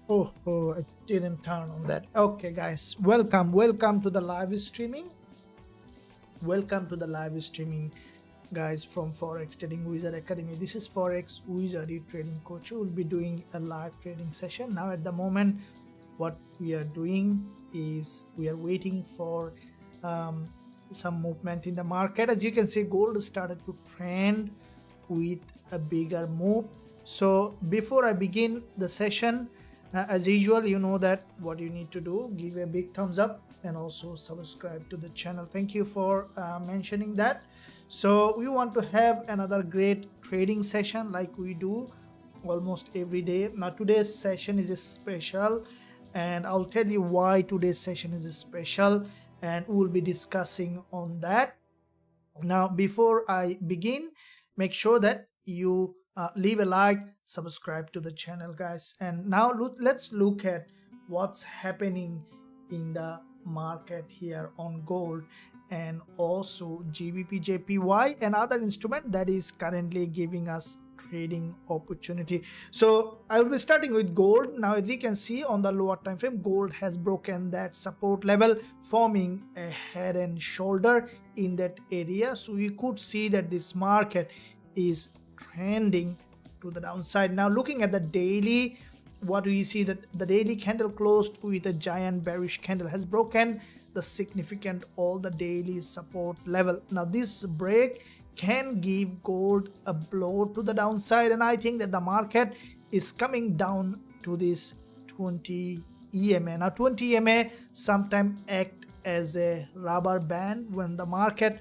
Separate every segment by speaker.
Speaker 1: Oh, I didn't turn on that. Okay, guys, welcome to the live streaming. Welcome to the live streaming, guys, from Forex Trading Wizard Academy. This is Forex Wizard, your trading coach, who will be doing a live trading session. Now, at the moment, what we are doing is we are waiting for some movement in the market. As you can see, gold started to trend with a bigger move. So before I begin the session, as usual, you know that what you need to do: give a big thumbs up and also subscribe to the channel. Thank you for mentioning that. So we want to have another great trading session like we do almost every day. Now today's session is special, and I'll tell you why today's session is special, and we will be discussing on that. Now before I begin, make sure that you leave a like, subscribe to the channel, guys. And now let's look at what's happening in the market here on gold and also GBP JPY, another instrument that is currently giving us trading opportunity. So I will be starting with gold. Now as you can see on the lower time frame, gold has broken that support level, forming a head and shoulder in that area. So you could see that this market is trending to the downside. Now looking at the daily, what do you see? That the daily candle closed with a giant bearish candle, has broken the significant all the daily support level. Now this break can give gold a blow to the downside, and I think that the market is coming down to this 20 EMA. Now 20 EMA sometimes act as a rubber band when the market,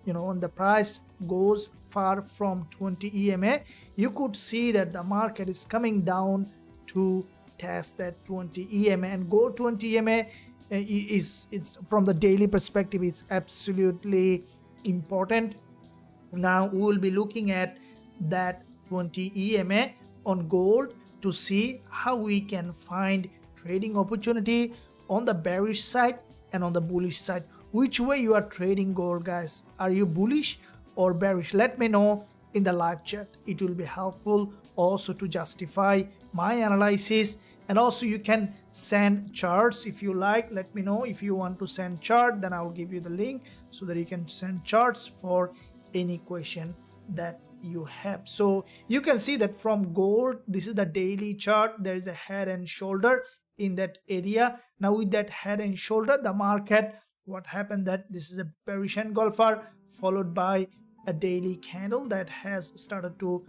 Speaker 1: when the price goes far from 20 EMA. You could see that the market is coming down to test that 20 EMA, and gold 20 EMA it's from the daily perspective, it's absolutely important. Now we will be looking at that 20 EMA on gold to see how we can find trading opportunity on the bearish side and on the bullish side. Which way you are trading gold, guys? Are you bullish or bearish? Let me know in the live chat. It will be helpful also to justify my analysis, and also you can send charts if you like. Let me know if you want to send chart, then I'll give you the link so that you can send charts for any question that you have. So you can see that from gold, this is the daily chart. There is a head and shoulder in that area. Now with that head and shoulder, the market, what happened, that this is a bearish engulfer followed by a daily candle that has started to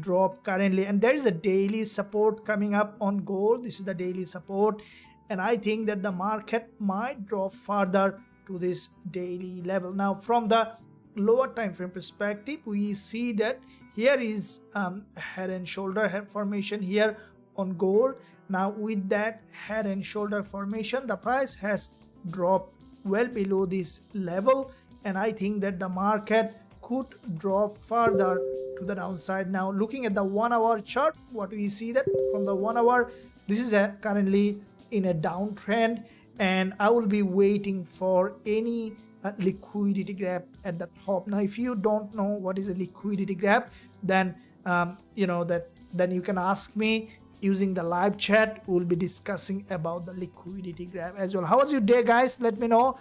Speaker 1: drop currently, and there is a daily support coming up on gold. This is the daily support, and I think that the market might drop further to this daily level. Now from the lower time frame perspective, we see that here is a head and shoulder head formation here on gold. Now with that head and shoulder formation, the price has dropped well below this level, and I think that the market could drop further to the downside. Now looking at the 1 hour chart, what we see that from the 1 hour, this is currently in a downtrend, and I will be waiting for any liquidity grab at the top. Now if you don't know what is a liquidity grab, then then you can ask me using the live chat. We'll be discussing about the liquidity grab as well. How was your day, guys? Let me know.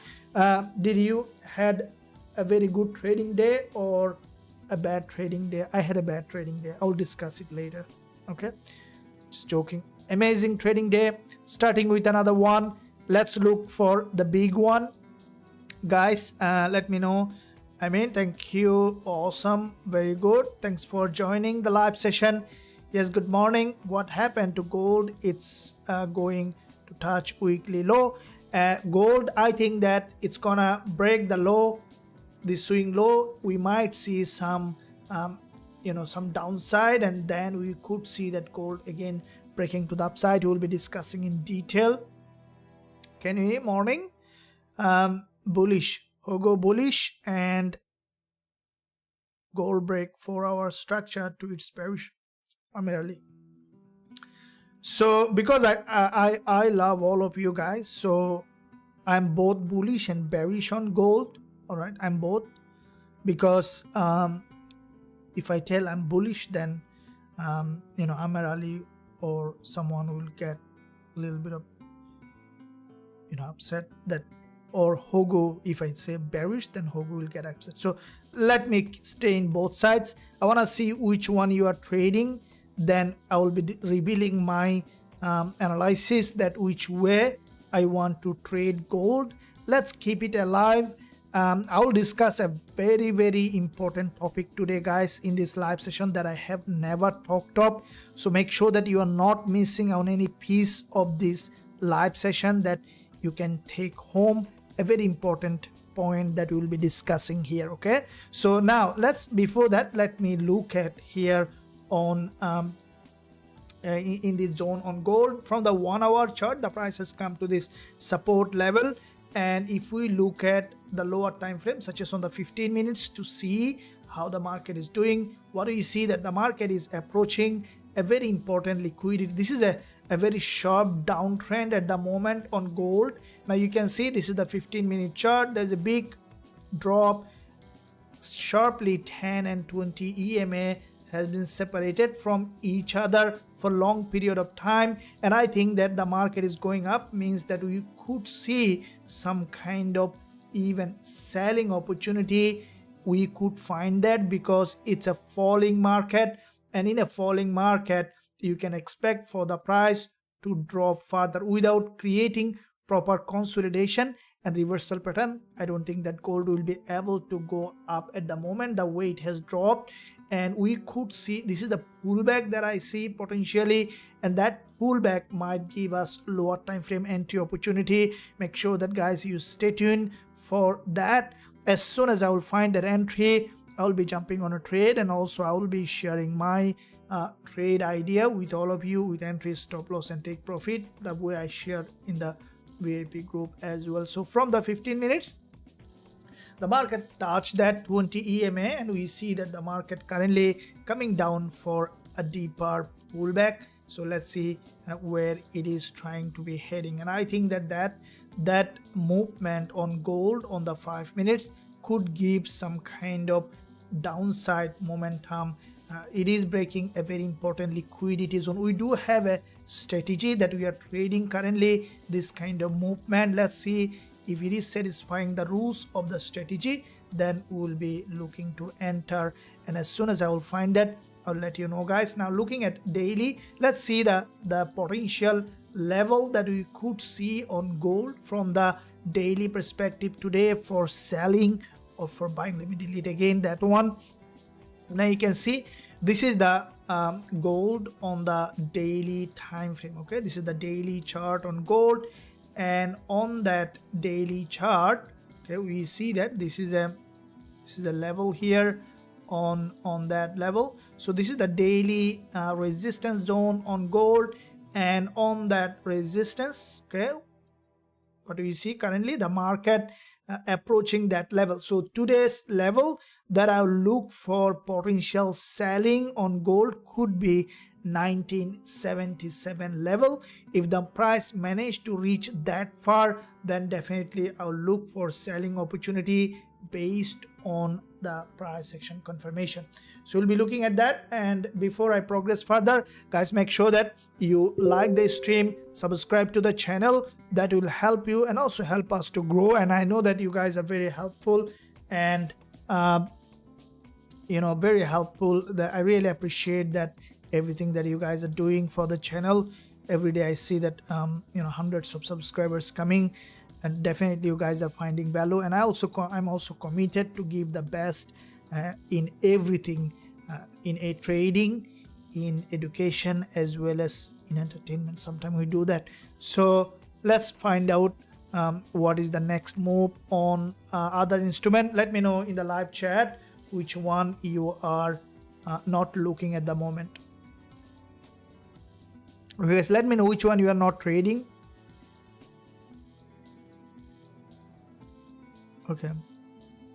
Speaker 1: Did you had a very good trading day or a bad trading day? I had a bad trading day. I'll discuss it later. Okay, just joking. Amazing trading day, starting with another one. Let's look for the big one, guys. Let me know. Thank you. Awesome, very good. Thanks for joining the live session. Yes, good morning. What happened to gold? It's going to touch weekly low. Gold, I think that it's gonna break the low, the swing low. We might see some some downside, and then we could see that gold again breaking to the upside. We will be discussing in detail. Can you hear? Morning. Bullish, Hogo bullish, and gold break 4 hour structure to its bearish primarily. So because I love all of you guys, so I'm both bullish and bearish on gold. All right, I'm both, because if I tell I'm bullish, then I'm really or someone will get a little bit of upset that, or Hogo, if I say bearish, then Hogo will get upset. So let me stay in both sides. I want to see which one you are trading, then I will be revealing my analysis that which way I want to trade gold. Let's keep it alive. I will discuss a very, very important topic today, guys, in this live session that I have never talked of. So make sure that you are not missing on any piece of this live session, that you can take home a very important point that we will be discussing here. Okay, so now before that, let me look at here on in the zone on gold. From the 1 hour chart, the price has come to this support level, and if we look at the lower time frame, such as on the 15 minutes, to see how the market is doing, what do you see? That the market is approaching a very important liquidity. This is a very sharp downtrend at the moment on gold. Now you can see this is the 15-minute chart. There's a big drop. Sharply 10 and 20 EMA has been separated from each other for a long period of time, and I think that the market is going up, means that we could see some kind of even selling opportunity. We could find that because it's a falling market, and in a falling market you can expect for the price to drop further without creating proper consolidation and reversal pattern. I don't think that gold will be able to go up at the moment, the way it has dropped, and we could see this is the pullback that I see potentially, and that pullback might give us lower time frame entry opportunity. Make sure that, guys, you stay tuned for that. As soon as I will find that entry, I will be jumping on a trade, and also I will be sharing my trade idea with all of you, with entry, stop loss, and take profit, the way I shared in the VIP group as well. So from the 15 minutes, the market touched that 20 EMA, and we see that the market currently coming down for a deeper pullback. So let's see where it is trying to be heading, and I think that movement on gold on the 5 minutes could give some kind of downside momentum. It is breaking a very important liquidity zone. We do have a strategy that we are trading currently, this kind of movement. Let's see if it is satisfying the rules of the strategy, then we will be looking to enter, and as soon as I will find that, I'll let you know, guys. Now looking at daily, let's see the potential level that we could see on gold from the daily perspective today for selling or for buying. Let me delete again that one. Now you can see this is the gold on the daily time frame. Okay, this is the daily chart on gold, and on that daily chart, okay, we see that this is a level here on that level. So this is the daily resistance zone on gold, and on that resistance, okay, what do you see? Currently the market approaching that level. So today's level that I'll look for potential selling on gold could be 1977 level. If the price managed to reach that far, then definitely I'll look for selling opportunity based on the price action confirmation. So we'll be looking at that. And before I progress further, guys, make sure that you like the stream, subscribe to the channel. That will help you and also help us to grow. And I know that you guys are very helpful and very helpful. That I really appreciate that, everything that you guys are doing for the channel. Every day I see that hundreds of subscribers coming, and definitely you guys are finding value. And I'm also committed to give the best in everything, in trading, in education, as well as in entertainment. Sometimes we do that. So let's find out what is the next move on other instrument. Let me know in the live chat which one you are not looking at the moment. Okay, guys, let me know which one you are not trading. Okay,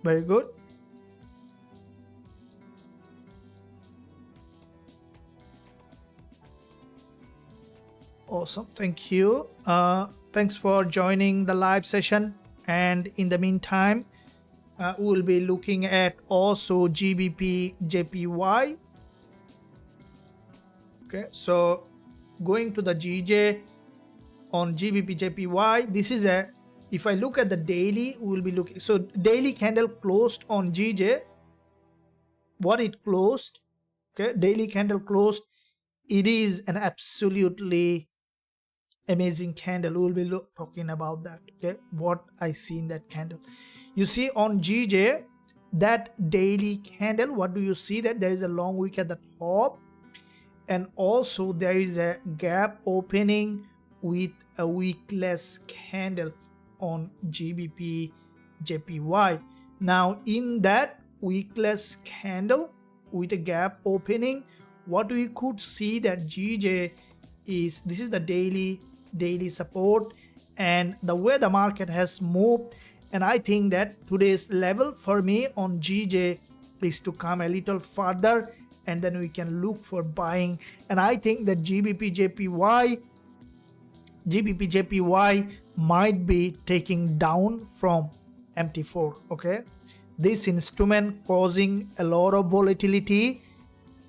Speaker 1: very good. Awesome, thank you. Thanks for joining the live session, and in the meantime we'll be looking at also GBP JPY. Okay, so going to the GJ on GBP JPY, this is a, if I look at the daily, we will be looking, so daily candle closed on GJ, what it closed, okay, daily candle closed, it is an absolutely amazing candle. We will be talking about that, okay, what I see in that candle. You see on GJ, that daily candle, what do you see? That there is a long wick at the top, and also there is a gap opening with a wickless candle on GBP JPY. Now in that wickless candle with a gap opening, what we could see that GJ is, this is the daily support, and the way the market has moved, and I think that today's level for me on GJ is to come a little further, and then we can look for buying. And I think that GBP JPY might be taking down from MT4, okay. This instrument causing a lot of volatility,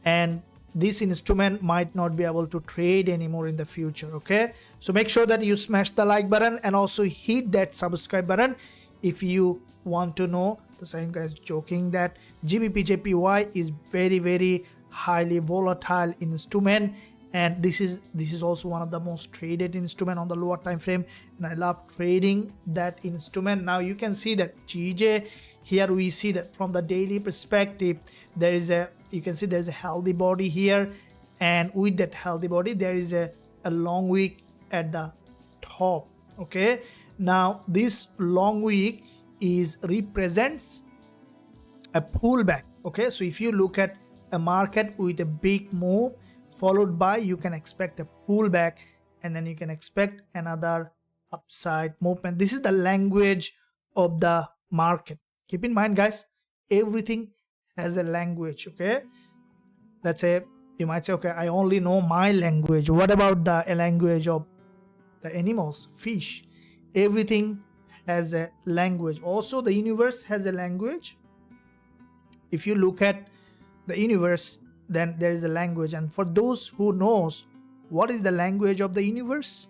Speaker 1: and this instrument might not be able to trade anymore in the future, okay. So make sure that you smash the like button and also hit that subscribe button if you want to know. The same guys joking that GBP JPY is very highly volatile instrument, and this is also one of the most traded instrument on the lower time frame, and I love trading that instrument. Now you can see that GJ, here we see that from the daily perspective, there is a, you can see there's a healthy body here, and with that healthy body there is a long wick at the top, okay. Now this long wick is represents a pullback, okay. So if you look at a market with a big move followed by, you can expect a pullback, and then you can expect another upside movement. This is the language of the market. Keep in mind guys, everything has a language, okay. Let's say you might say, okay, I only know my language. What about the language of the animals, fish? Everything has a language. Also the universe has a language. If you look at the universe, then there is a language, and for those who knows what is the language of the universe,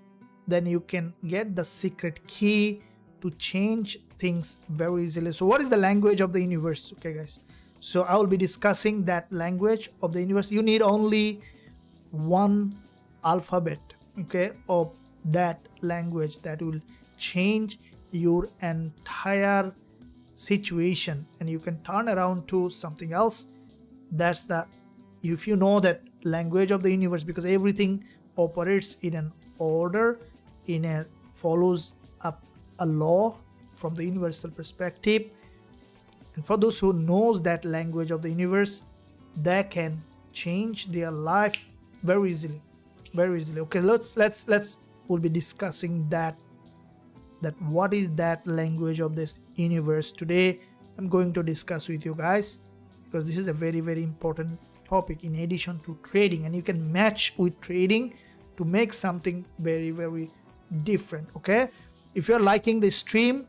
Speaker 1: then you can get the secret key to change things very easily. So what is the language of the universe? Okay guys, so I will be discussing that language of the universe. You need only one alphabet, okay, of that language that will change your entire situation, and you can turn around to something else. That's the, if you know that language of the universe, because everything operates in an order, in a follows up a law from the universal perspective, and for those who knows that language of the universe, they can change their life very easily. Okay, let's we'll be discussing that what is that language of this universe. Today I'm going to discuss with you guys, because this is a very important topic in addition to trading, and you can match with trading to make something very different, okay. If you're liking this stream,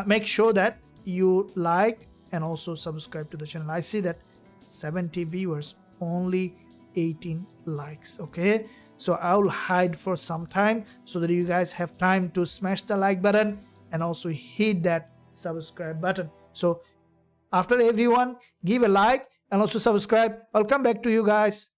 Speaker 1: make sure that you like and also subscribe to the channel. I see that 70 viewers, only 18 likes, okay. So I'll hide for some time so that you guys have time to smash the like button and also hit that subscribe button. So after everyone give a like and also subscribe, I'll come back to you guys.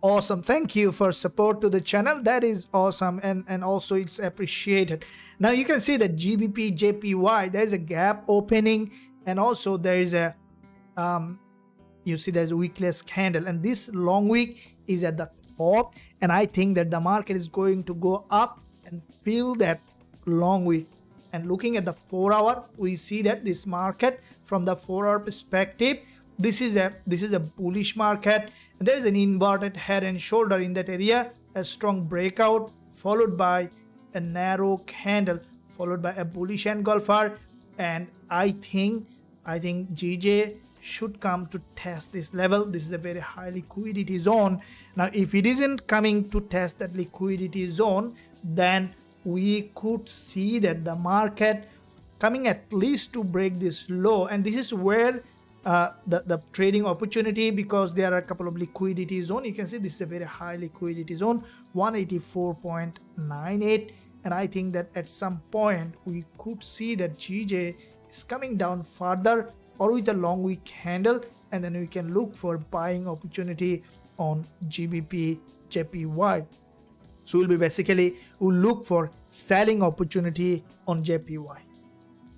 Speaker 1: Awesome, thank you for support to the channel. That is awesome, and also it's appreciated. Now you can see that GBP JPY, there is a gap opening, and also there is a you see there's a wickless candle, and this long wick is at the top, and I think that the market is going to go up and fill that long wick. And looking at the 4-hour, we see that this market from the 4-hour perspective, this is a bullish market. There is an inverted head and shoulder in that area, a strong breakout followed by a narrow candle followed by a bullish engulfer, and I think I think GJ should come to test this level. This is a very high liquidity zone. Now if it isn't coming to test that liquidity zone, then we could see that the market coming at least to break this low, and this is where the trading opportunity, because there are a couple of liquidity zone. You can see this is a very high liquidity zone, 184.98, and I think that at some point we could see that GJ is coming down further or with a long wick candle, and then we can look for buying opportunity on GBP JPY. So we'll look for selling opportunity on JPY.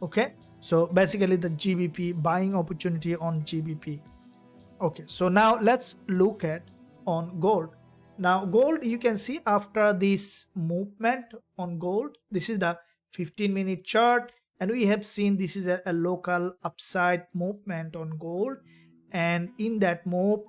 Speaker 1: Okay, so basically the GBP buying opportunity on GBP. Okay, so now let's look at on gold. Now gold, you can see after this movement on gold, this is the 15-minute chart, and we have seen this is a local upside movement on gold, and in that move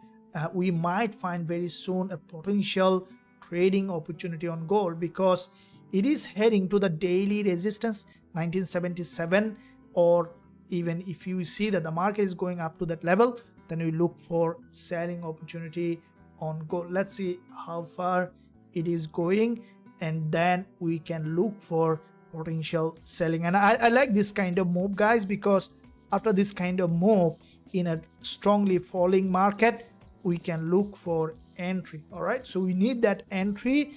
Speaker 1: we might find very soon a potential trading opportunity on gold, because it is heading to the daily resistance 1977, or even if you see that the market is going up to that level, then we look for selling opportunity on gold. Let's see how far it is going, and then we can look for potential selling. And I like this kind of move, guys, because after this kind of move in a strongly falling market, we can look for entry. All right, so we need that entry.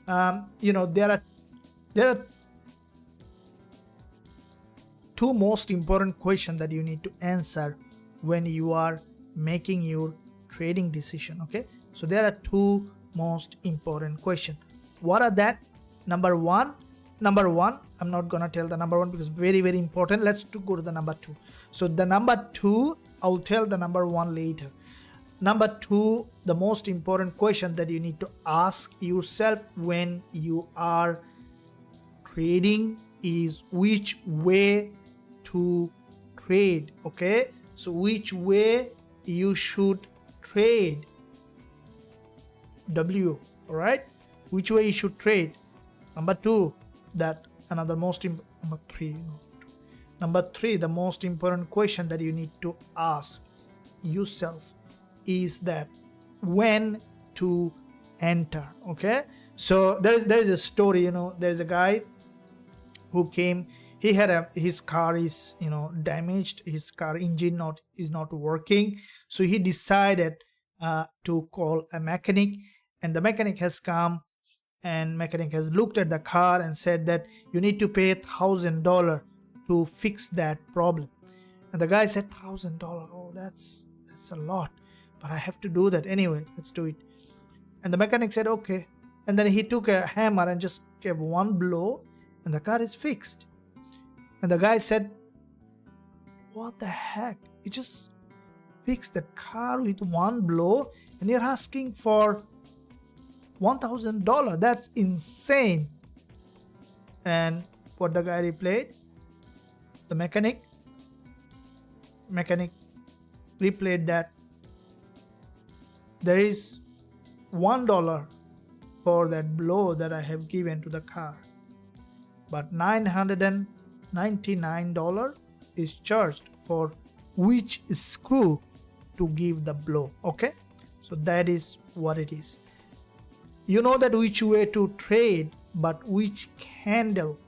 Speaker 1: There are two most important questions that you need to answer when you are making your trading decision. Okay, so there are two most important questions. What are that? Number one, I'm not gonna tell the number one because very important. Let's go to the number two. So the number two, I'll tell the number one later. Number two, the most important question that you need to ask yourself when you are trading is which way to trade. Okay, so which way you should trade. W. All right, which way you should trade. Number two, that another most number three, the most important question that you need to ask yourself is that when to enter. Okay, so there is a story. There's a guy who came. He had his car is damaged. His car engine is not working. So he decided to call a mechanic, and the mechanic has come, and mechanic has looked at the car and said that you need to pay $1,000 to fix that problem. And the guy said, $1,000? Oh, that's a lot, but I have to do that anyway. Let's do it. And the mechanic said okay, and then he took a hammer and just gave one blow, and the car is fixed. And the guy said, what the heck? You just fixed the car with one blow and you're asking for $1,000. That's insane. And what the guy replied, the mechanic replied that there is $1 for that blow that I have given to the car, but $999 is charged for which screw to give the blow. Okay, so that is what it is. You know that which way to trade, but which candle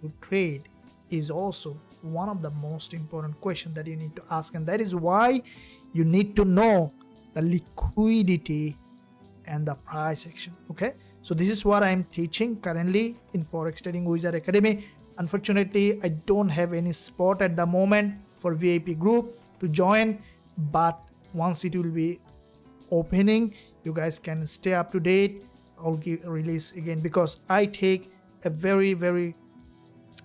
Speaker 1: to trade is also one of the most important questions that you need to ask, and that is why you need to know the liquidity and the price action. Okay, so this is what I'm teaching currently in Forex Trading Wizard Academy. Unfortunately, I don't have any spot at the moment for VIP group to join, but once it will be opening, you guys can stay up to date. I'll give a release again, because I take a very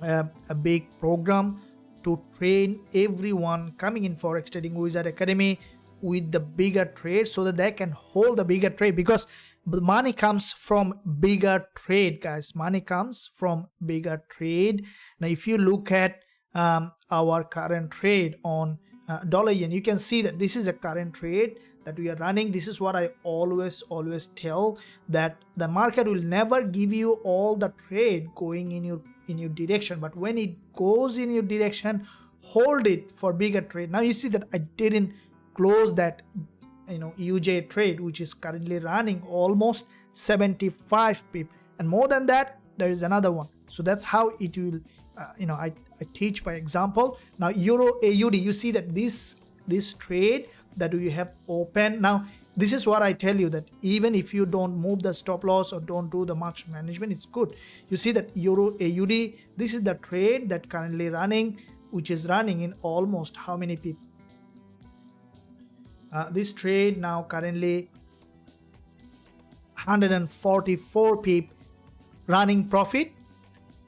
Speaker 1: a big program to train everyone coming in Forex Trading Wizard Academy with the bigger trade, so that they can hold the bigger trade, because the money comes from bigger trade, guys. Money comes from bigger trade. Now if you look at our current trade on dollar yen, you can see that this is a current trade that we are running. This is what I always tell, that the market will never give you all the trade going in your direction, but when it goes in your direction, hold it for bigger trade. Now you see that I didn't close that UJ trade, which is currently running almost 75 pip, and more than that there is another one. So that's how it will I teach by example. Now Euro AUD, you see that this trade that we have opened. Now this is what I tell you, that even if you don't move the stop loss or don't do the market management, it's good. You see that Euro AUD, this is the trade that currently running, which is running in almost how many pip? This trade now currently 144 pip running profit,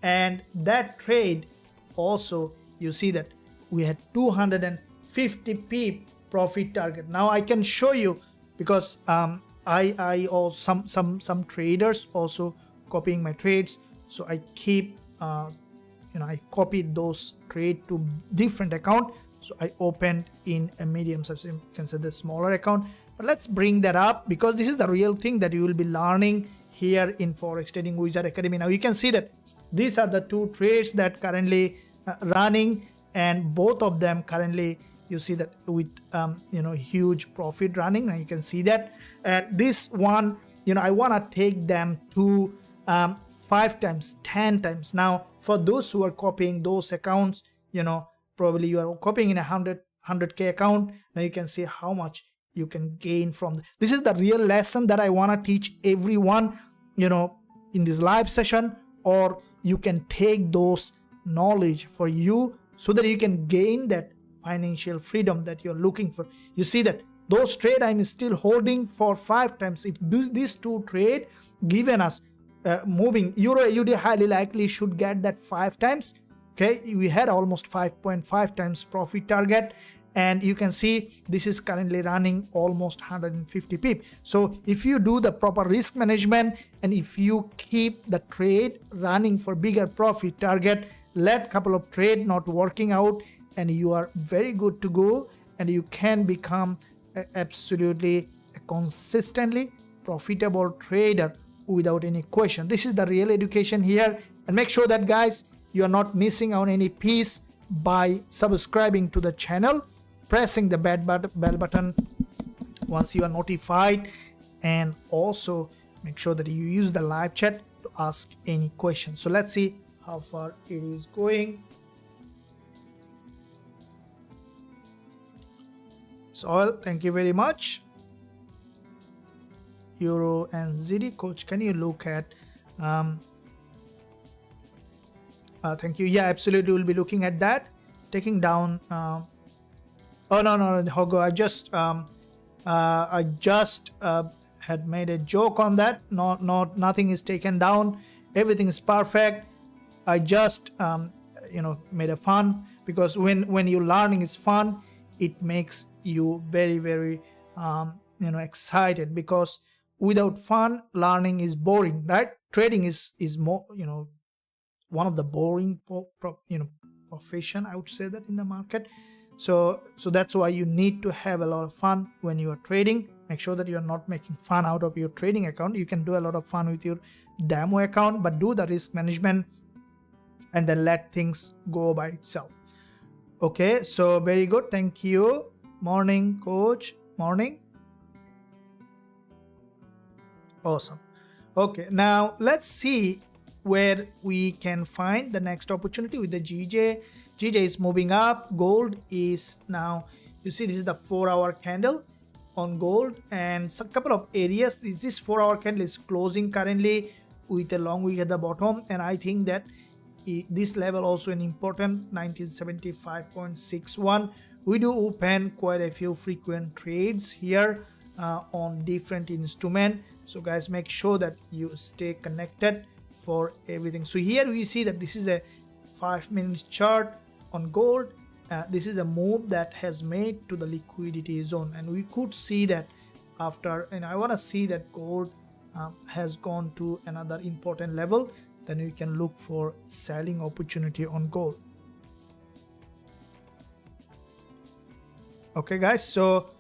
Speaker 1: and that trade also you see that we had 250 pip profit target. Now I can show you, because I also some traders also copying my trades, so I keep I copied those trade to different account. So I opened in a medium size, you can say the smaller account. But let's bring that up, because this is the real thing that you will be learning here in Forex Trading Wizard Academy. Now you can see that these are the two trades that currently running, and both of them currently you see that with huge profit running. Now you can see that this one I want to take them to 5 times, 10 times. Now for those who are copying those accounts, probably you are copying in a 100k account. Now you can see how much you can gain from this is the real lesson that I want to teach everyone in this live session, or you can take those knowledge for you so that you can gain that financial freedom that you're looking for. You see that those trade I'm still holding for 5 times. If these two trade given us moving, Euro AUD highly likely should get that 5 times. Okay, we had almost 5.5 times profit target, and you can see this is currently running almost 150 pip. So if you do the proper risk management, and if you keep the trade running for bigger profit target, let couple of trade not working out, and you are very good to go, and you can become absolutely a consistently profitable trader without any question. This is the real education here, and make sure that guys you are not missing out any piece by subscribing to the channel, pressing the bell button once you are notified, and also make sure that you use the live chat to ask any questions. So let's see how far it is going. So thank you very much. Euro and ZD coach, can you look at thank you. Yeah, absolutely, we'll be looking at that, taking down oh no Hogo, I just had made a joke on that. Nothing is taken down, everything is perfect. I just made a fun, because when you learning is fun, it makes you very excited, because without fun learning is boring, right? Trading is more one of the boring profession, I would say that, in the market. So that's why you need to have a lot of fun when you are trading. Make sure that you are not making fun out of your trading account. You can do a lot of fun with your demo account, but do the risk management and then let things go by itself. Okay, so very good, thank you. Morning coach, morning. Awesome. Okay, now let's see where we can find the next opportunity with the GJ. GJ is moving up. Gold is now, you see this is the 4-hour candle on gold, and a couple of areas. This 4-hour candle is closing currently with a long wick at the bottom, and I think that this level also an important 1975.61. We do open quite a few frequent trades here on different instrument. So guys, make sure that you stay connected for everything. So here we see that this is a 5-minute chart on gold. This is a move that has made to the liquidity zone, and we could see that after, and I want to see that gold has gone to another important level, then we can look for selling opportunity on gold. Okay guys, so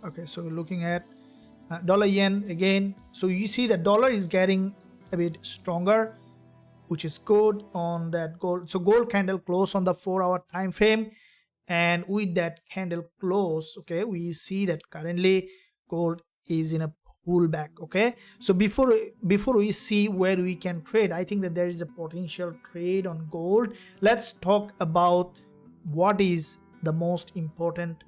Speaker 1: Okay, so looking at dollar yen again, so you see the dollar is getting a bit stronger, which is good on that gold. So gold candle close on the 4-hour time frame, and with that candle close, okay, we see that currently gold is in a pullback. Okay, so before we see where we can trade, I think that there is a potential trade on gold. Let's talk about what is the most important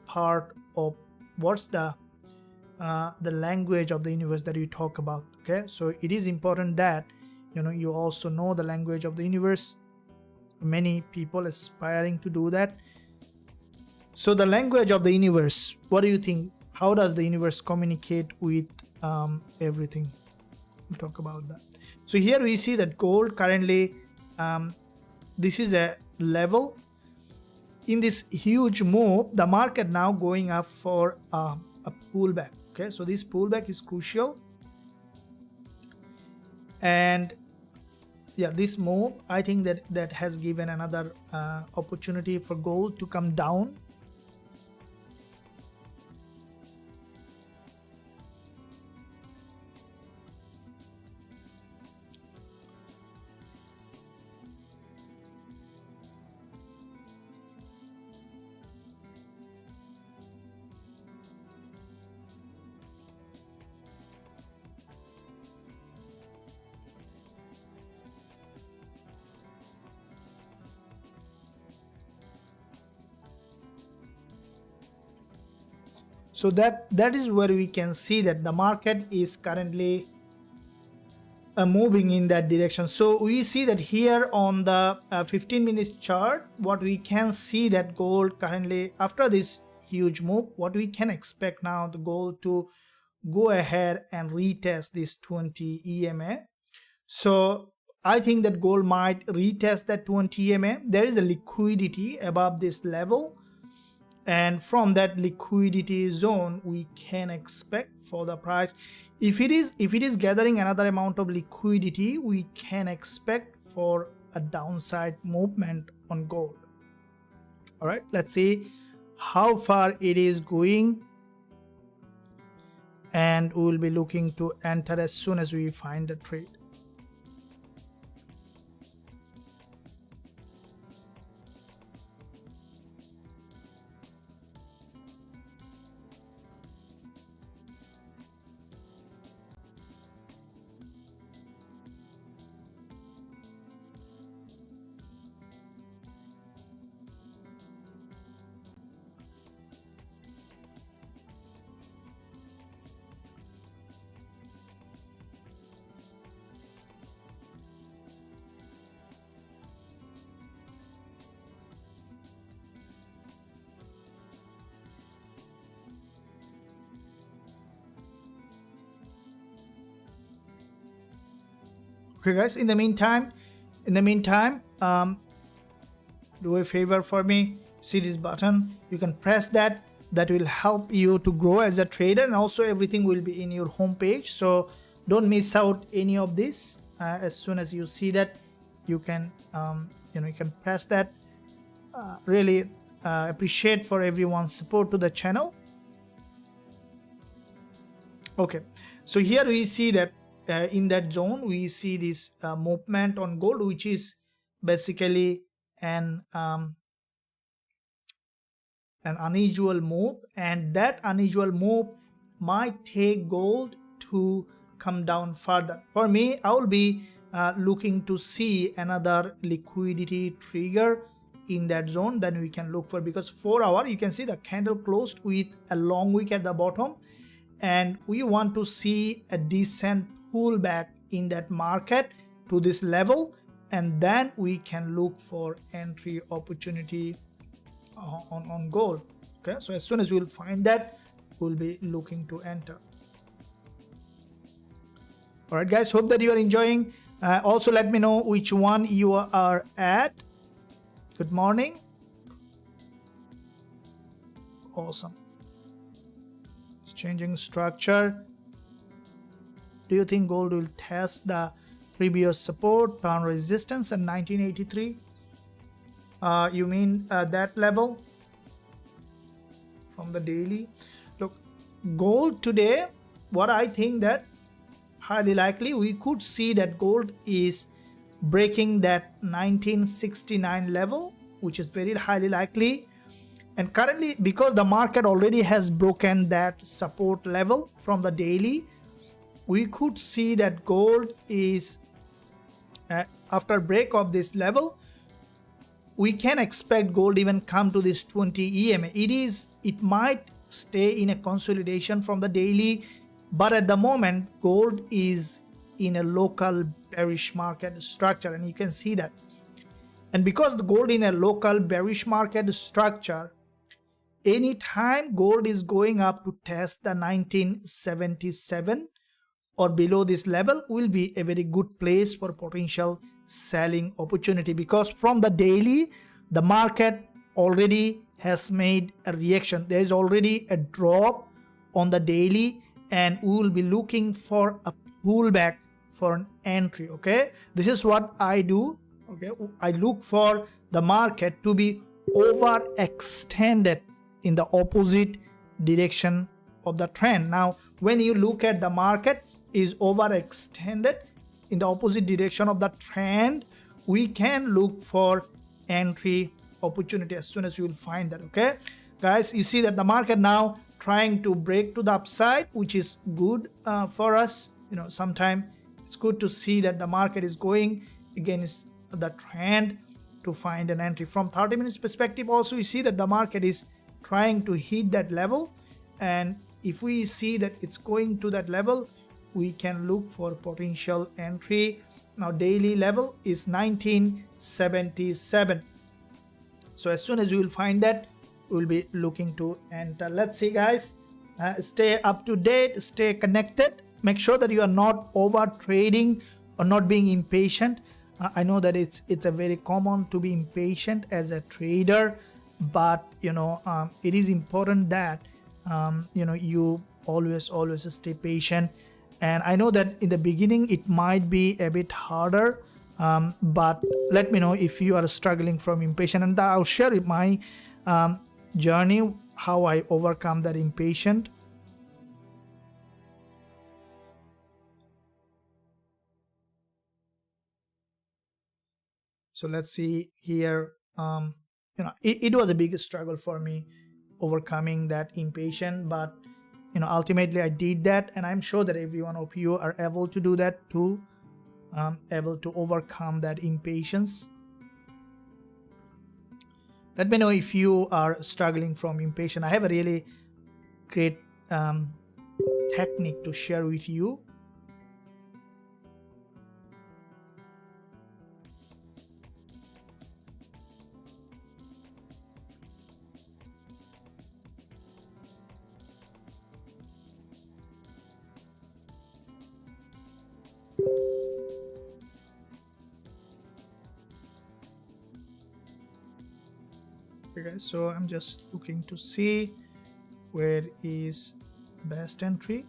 Speaker 1: part of what's the language of the universe that we talk about. Okay, so it is important that you also know the language of the universe. Many people aspiring to do that. So the language of the universe, what do you think? How does the universe communicate with everything? We'll talk about that. So here we see that gold currently, this is a level. In this huge move, the market now going up for a pullback. Okay, so this pullback is crucial. And yeah, this move, I think that has given another opportunity for gold to come down. So that is where we can see that the market is currently moving in that direction. So we see that here on the 15 minutes chart, what we can see that gold currently, after this huge move, what we can expect now, the gold to go ahead and retest this 20 EMA. So I think that gold might retest that 20 EMA. There is a liquidity above this level, and from that liquidity zone we can expect for the price, if it is gathering another amount of liquidity, we can expect for a downside movement on gold. All right, let's see how far it is going, and we will be looking to enter as soon as we find the trade. Okay guys, in the meantime, do a favor for me. See this button, you can press that. That will help you to grow as a trader, and also everything will be in your home page, so don't miss out any of this. As soon as you see that, you can you can press that. Really appreciate for everyone's support to the channel. Okay, so here we see that in that zone we see this movement on gold, which is basically an unusual move, and that unusual move might take gold to come down further. For me, I will be looking to see another liquidity trigger in that zone. Then we can look for, because 4 hour you can see the candle closed with a long wick at the bottom, and we want to see a decent pullback in that market to this level, and then we can look for entry opportunity on gold. Okay, so as soon as we'll find that, we'll be looking to enter. All right guys, hope that you are enjoying. Also let me know which one you are at. Good morning. Awesome. It's changing structure. Do you think gold will test the previous support, turn resistance at 1983? You mean that level from the daily. Look, gold today, what I think that highly likely we could see that gold is breaking that 1969 level, which is very highly likely. And currently, because the market already has broken that support level from the daily, we could see that gold is after break of this level, we can expect gold even come to this 20 EMA. It might stay in a consolidation from the daily, but at the moment gold is in a local bearish market structure, and you can see that. And because the gold in a local bearish market structure, anytime gold is going up to test the 1977 or below this level will be a very good place for potential selling opportunity, because from the daily the market already has made a reaction. There is already a drop on the daily, and we will be looking for a pullback for an entry. Okay, this is what I do. Okay, I look for the market to be overextended in the opposite direction of the trend. Now when you look at the market is overextended in the opposite direction of the trend, we can look for entry opportunity as soon as you will find that. Okay guys, you see that the market now trying to break to the upside, which is good for us. Sometimes it's good to see that the market is going against the trend to find an entry. From 30 minutes perspective also, we see that the market is trying to hit that level, and if we see that it's going to that level, we can look for potential entry. Now daily level is 1977, so as soon as you will find that, we'll be looking to enter. Let's see guys, stay up to date, stay connected, make sure that you are not over trading or not being impatient. I know that it's a very common to be impatient as a trader, but it is important that you always stay patient. And I know that in the beginning it might be a bit harder, but let me know if you are struggling from impatient, and I'll share my journey, how I overcome that impatient. So let's see here. It was a big struggle for me overcoming that impatient, but ultimately I did that, and I'm sure that every one of you are able to do that too, able to overcome that impatience. Let me know if you are struggling from impatience. I have a really great technique to share with you. Okay, so I'm just looking to see where is the best entry.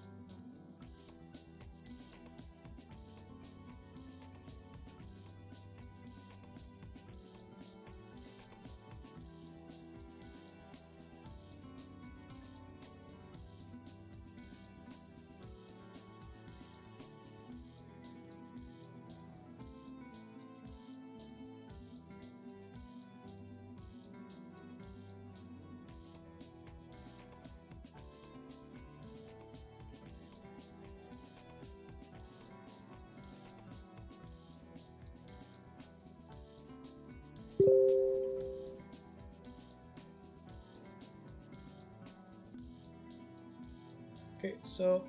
Speaker 1: Okay, so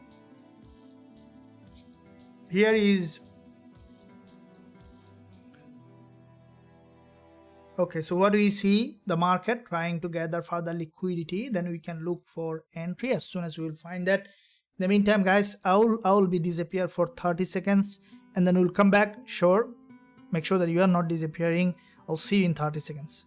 Speaker 1: here is, okay, so what do we see? The market trying to gather further liquidity, then we can look for entry as soon as we will find that. In the meantime guys, I will be disappear for 30 seconds and then we'll come back. Sure, make sure that you are not disappearing. I'll see you in 30 seconds.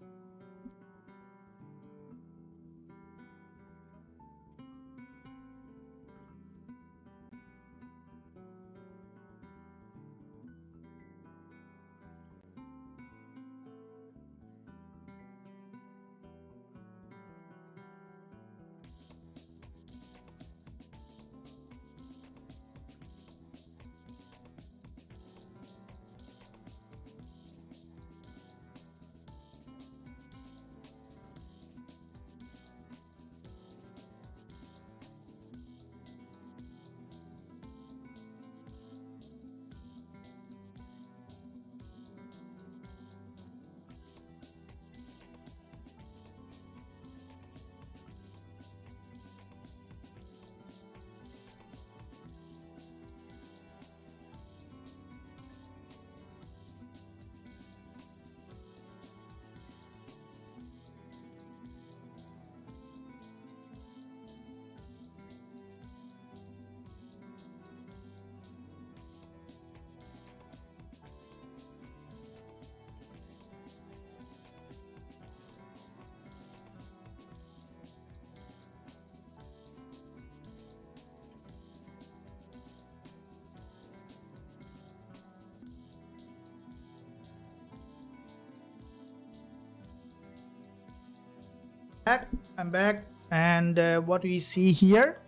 Speaker 1: I'm back, and what we see here,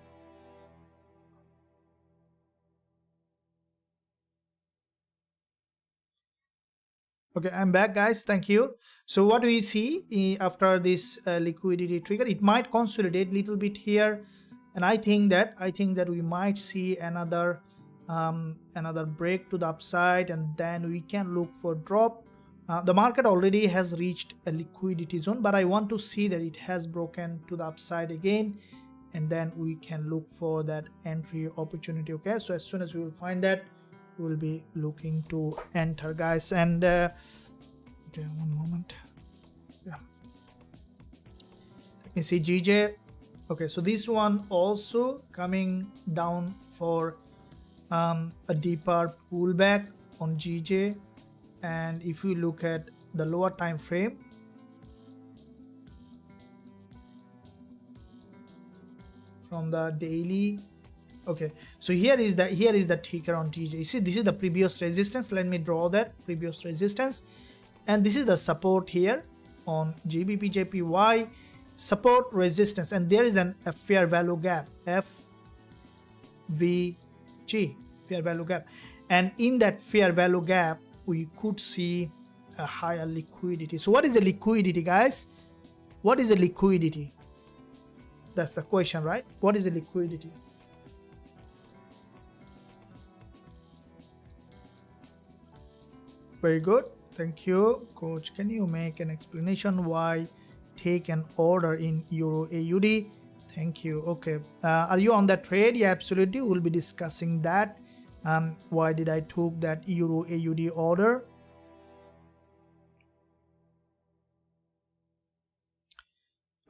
Speaker 1: okay, I'm back, guys. Thank you. So what we see after this liquidity trigger, it might consolidate a little bit here, and I think that we might see another break to the upside, and then we can look for drop. The market already has reached a liquidity zone, but I want to see that it has broken to the upside again, and then we can look for that entry opportunity. Okay, so as soon as we will find that, we will be looking to enter, guys. And okay, one moment. Yeah, let me see GJ. Okay, so this one also coming down for a deeper pullback on GJ. And if we look at the lower time frame, from the daily, okay, so here is the ticker on TJ. You see, this is the previous resistance. Let me draw that previous resistance, and this is the support here on GBP JPY, support, resistance, and there is a fair value gap, FVG, fair value gap, and in that fair value gap we could see a higher liquidity. So what is the liquidity, guys? What is the liquidity? That's the question, right? What is the liquidity? Very good. Thank you, coach. Can you make an explanation why take an order in Euro AUD? Thank you. Okay. Are you on that trade? Yeah, absolutely. We'll be discussing that. Why did I took that Euro AUD order?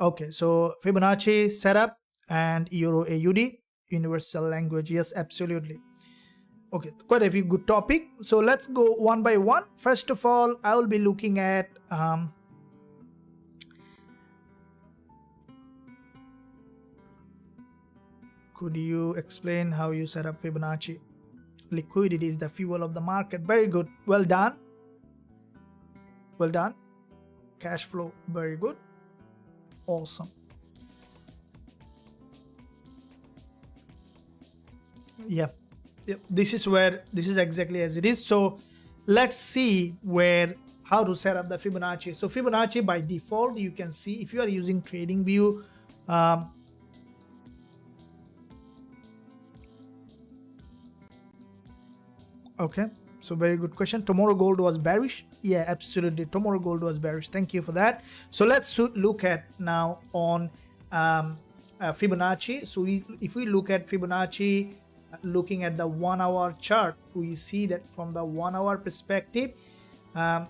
Speaker 1: Okay, so Fibonacci setup and Euro AUD, universal language. Yes, absolutely. Okay, quite a few good topic. So let's go one by one. First of all, I will be looking at could you explain how you set up Fibonacci? Liquidity is the fuel of the market. Very good. Well done. Well done. Cash flow. Very good. Awesome. Yep. This is exactly as it is. So let's see how to set up the Fibonacci. So Fibonacci by default, you can see if you are using TradingView, okay, so very good question. Tomorrow gold was bearish. Yeah, absolutely. Tomorrow gold was bearish. Thank you for that. So let's look at now on Fibonacci. So if we look at Fibonacci, looking at the 1 hour chart, we see that from the 1 hour perspective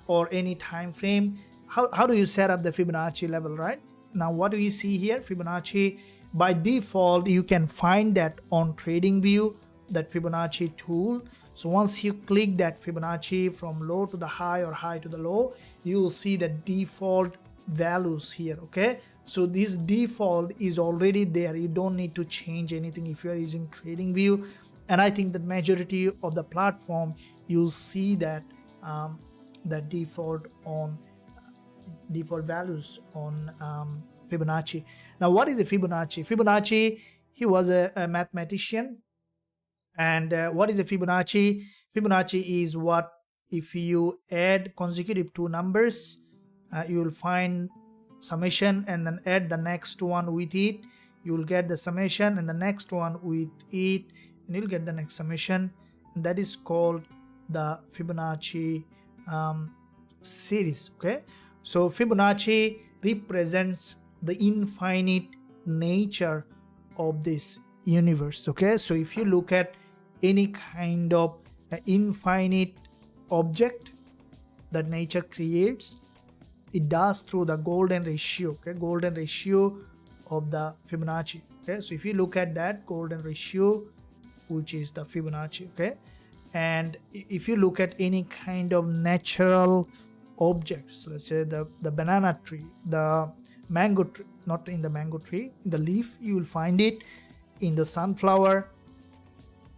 Speaker 1: or any time frame, how do you set up the Fibonacci level, right? Now what do you see here? Fibonacci by default, you can find that on TradingView, that Fibonacci tool. So once you click that Fibonacci from low to the high or high to the low, you will see the default values here. Okay, so this default is already there. You don't need to change anything if you are using TradingView. And I think the majority of the platform, you'll see that that default values on Fibonacci. Now what is the Fibonacci? Fibonacci, he was a mathematician. And what is the Fibonacci? Fibonacci is what if you add consecutive two numbers, you will find summation, and then add the next one with it, you will get the summation, and the next one with it, and you'll get the next summation. And that is called the Fibonacci series. Okay, so Fibonacci represents the infinite nature of this universe. Okay, so if you look at any kind of infinite object that nature creates, it does through the golden ratio. Okay, golden ratio of the Fibonacci. Okay, so if you look at that golden ratio, which is the Fibonacci. Okay, and if you look at any kind of natural objects, let's say the banana tree, the mango tree, not in the mango tree, in the leaf, you will find it in the sunflower,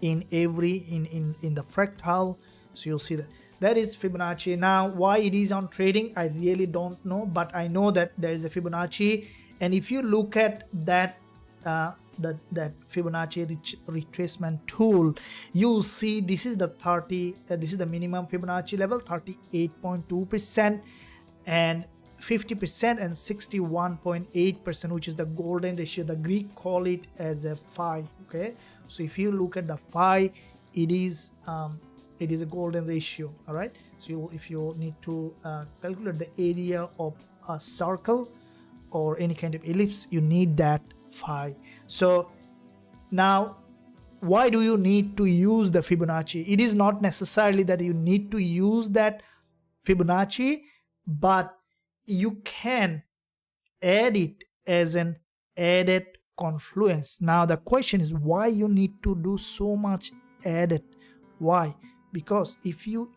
Speaker 1: in every in the fractal. So you'll see that is Fibonacci. Now why it is on trading, I really don't know, but I know that there is a Fibonacci, And if you look at that that Fibonacci retracement tool, you'll see this is the 30 this is the minimum Fibonacci level, 38.2%, and 50% and 61.8%, which is the golden ratio. The Greek call it as a phi. Okay, so if you look at the phi, it is a golden ratio. All right, so if you need to calculate the area of a circle or any kind of ellipse, you need that phi. So now, why do you need to use the Fibonacci? It is not necessarily that you need to use that Fibonacci, but you can add it as an added confluence. Now the question is, why you need to do so much added? Why? Because if you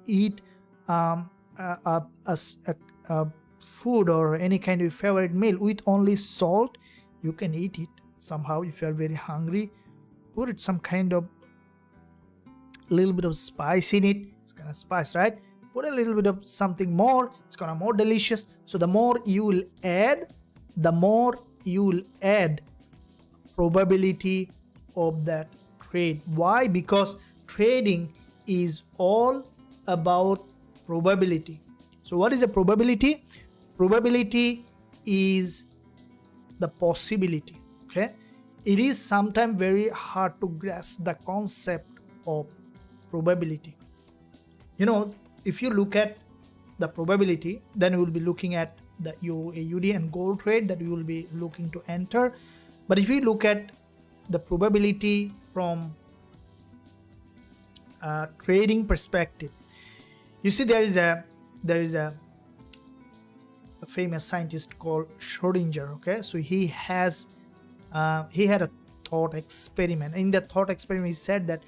Speaker 1: eat a food or any kind of favorite meal with only salt, you can eat it somehow. If you are very hungry, put it some kind of little bit of spice in it, it's gonna spice, right? Put a little bit of something more, it's gonna more delicious. So the more you will add, the more you will add probability of that trade. Why? Because trading is all about probability. So what is a probability? Probability is the possibility. Okay, it is sometimes very hard to grasp the concept of probability. You know, if you look at the probability, then we will be looking at the AUD and gold trade that we will be looking to enter. But if you look at the probability from a trading perspective, you see there is a famous scientist called Schrodinger. Okay, so he had a thought experiment. In that thought experiment, he said that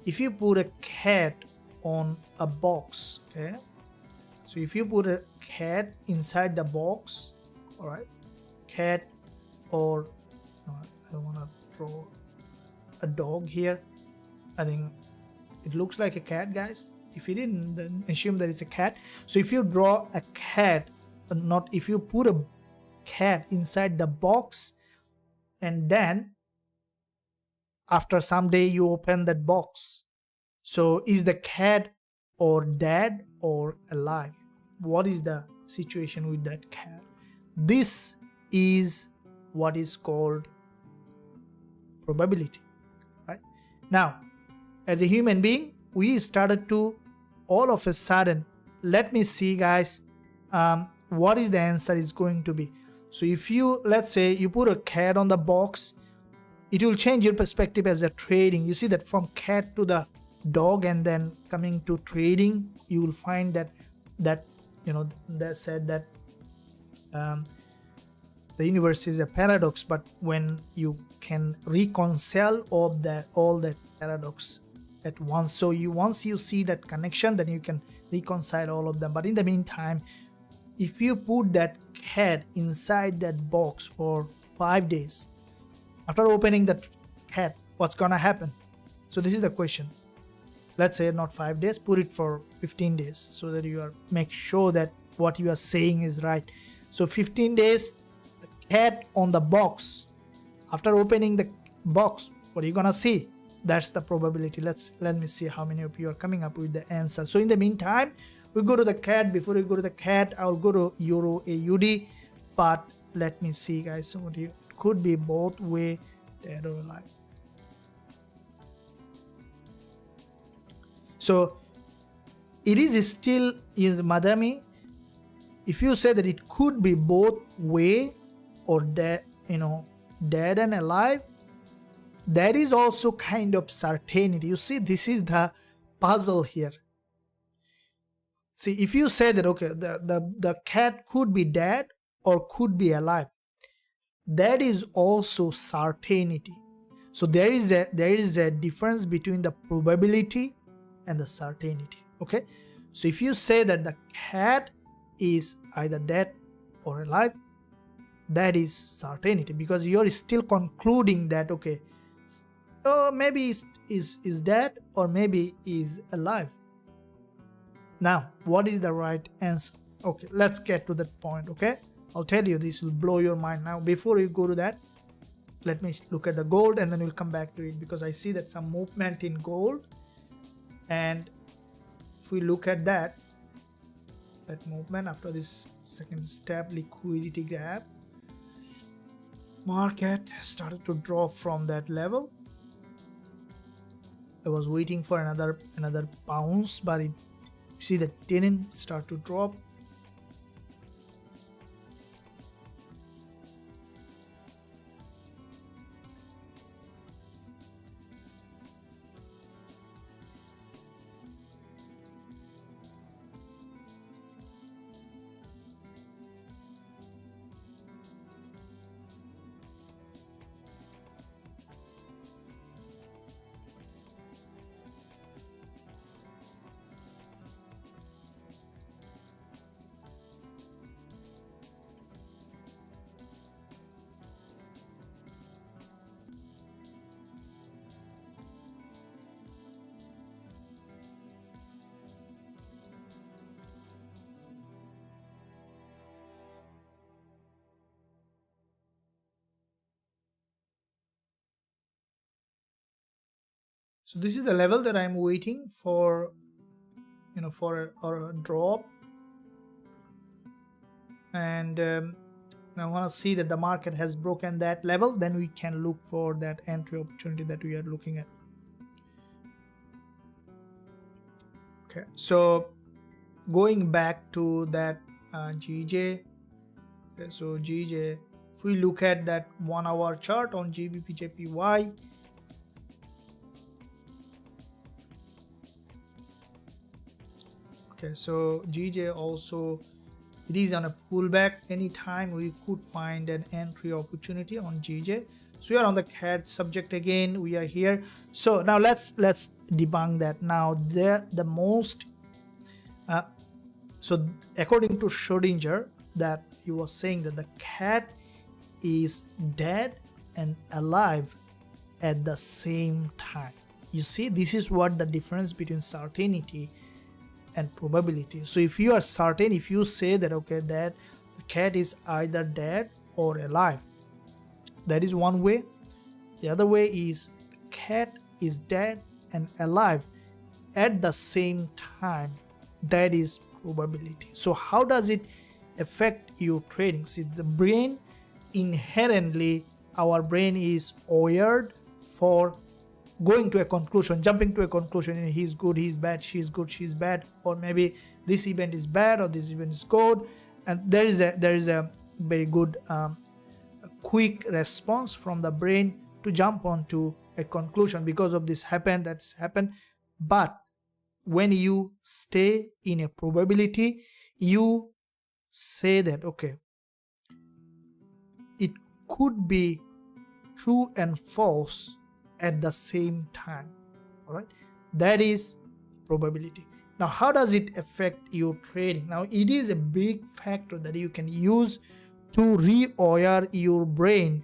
Speaker 1: if you put a cat on a box, okay, so if you put a cat inside the box, all right, cat, or no, I don't want to draw a dog here. I think it looks like a cat, guys. If you didn't, then assume that it's a cat. So if you draw a cat, not if you put a cat inside the box, and then after some day you open that box, so is the cat or dead or alive? What is the situation with that cat? This is what is called probability, right? Now, as a human being, we started to all of a sudden, let me see, guys, what is the answer is going to be. So if you, let's say you put a cat on the box, it will change your perspective as a trading. You see that from cat to the dog, and then coming to trading, you will find that you know, they said that the universe is a paradox, but when you can reconcile all that paradox at once, so once you see that connection, then you can reconcile all of them. But in the meantime, if you put that cat inside that box for 5 days, after opening that cat, what's gonna happen? So this is the question. Let's say not 5 days, put it for 15 days, so that you are make sure that what you are saying is right. So 15 days, the cat on the box, after opening the box, what are you gonna see? That's the probability. Let me see how many of you are coming up with the answer. So in the meantime, we go to the cat. Before we go to the cat, I'll go to Euro AUD. But let me see, guys. So it could be both way, dead or alive. So it is still in Madami. If you say that it could be both way or dead, dead and alive, that is also kind of certainty. You see, this is the puzzle here. See, if you say that, okay, the cat could be dead or could be alive, that is also certainty. So there is a difference between the probability and the certainty. Okay, so if you say that the cat is either dead or alive, that is certainty, because you're still concluding that, okay, maybe is dead or maybe is alive. Now, what is the right answer? Okay, let's get to that point. Okay, I'll tell you, this will blow your mind. Now before you go to that, let me look at the gold and then we'll come back to it, because I see that some movement in gold. And if we look at that movement after this second step liquidity gap, market started to drop from that level. I was waiting for another bounce, but it, you see the didn't start to drop. So this is the level that I'm waiting for, you know, for a drop. And I want to see that the market has broken that level, then we can look for that entry opportunity that we are looking at. Okay, so going back to that GJ. Okay, so GJ, if we look at that 1 hour chart on GBP JPY, okay, so GJ also, it is on a pullback. Anytime we could find an entry opportunity on GJ. So we are on the CAD subject again. We are here. So now let's debunk that. Now the most so according to Schrodinger, that he was saying that the cat is dead and alive at the same time. You see, this is what the difference between certainty and probability. So if you are certain, if you say that okay, that the cat is either dead or alive, that is one way. The other way is the cat is dead and alive at the same time. That is probability. So how does it affect your trading? See, the brain, inherently our brain is wired for going to a conclusion, jumping to a conclusion. You know, he's good, he's bad, she's good, she's bad, or maybe this event is bad or this event is good. And there is a very good quick response from the brain to jump onto a conclusion because of this happened, that's happened. But when you stay in a probability, you say that okay, it could be true and false at the same time. All right, that is probability. Now how does it affect your trading? Now it is a big factor that you can use to rewire your brain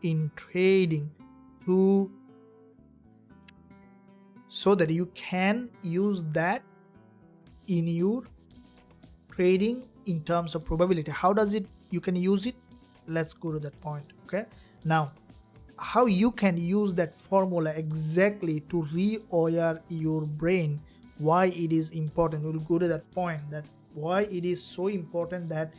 Speaker 1: in trading, to so that you can use that in your trading in terms of probability. How does it you can use it? Let's go to that point. Okay, now how you can use that formula exactly to rewire your brain, why it is important. We'll go to that point, that why it is so important that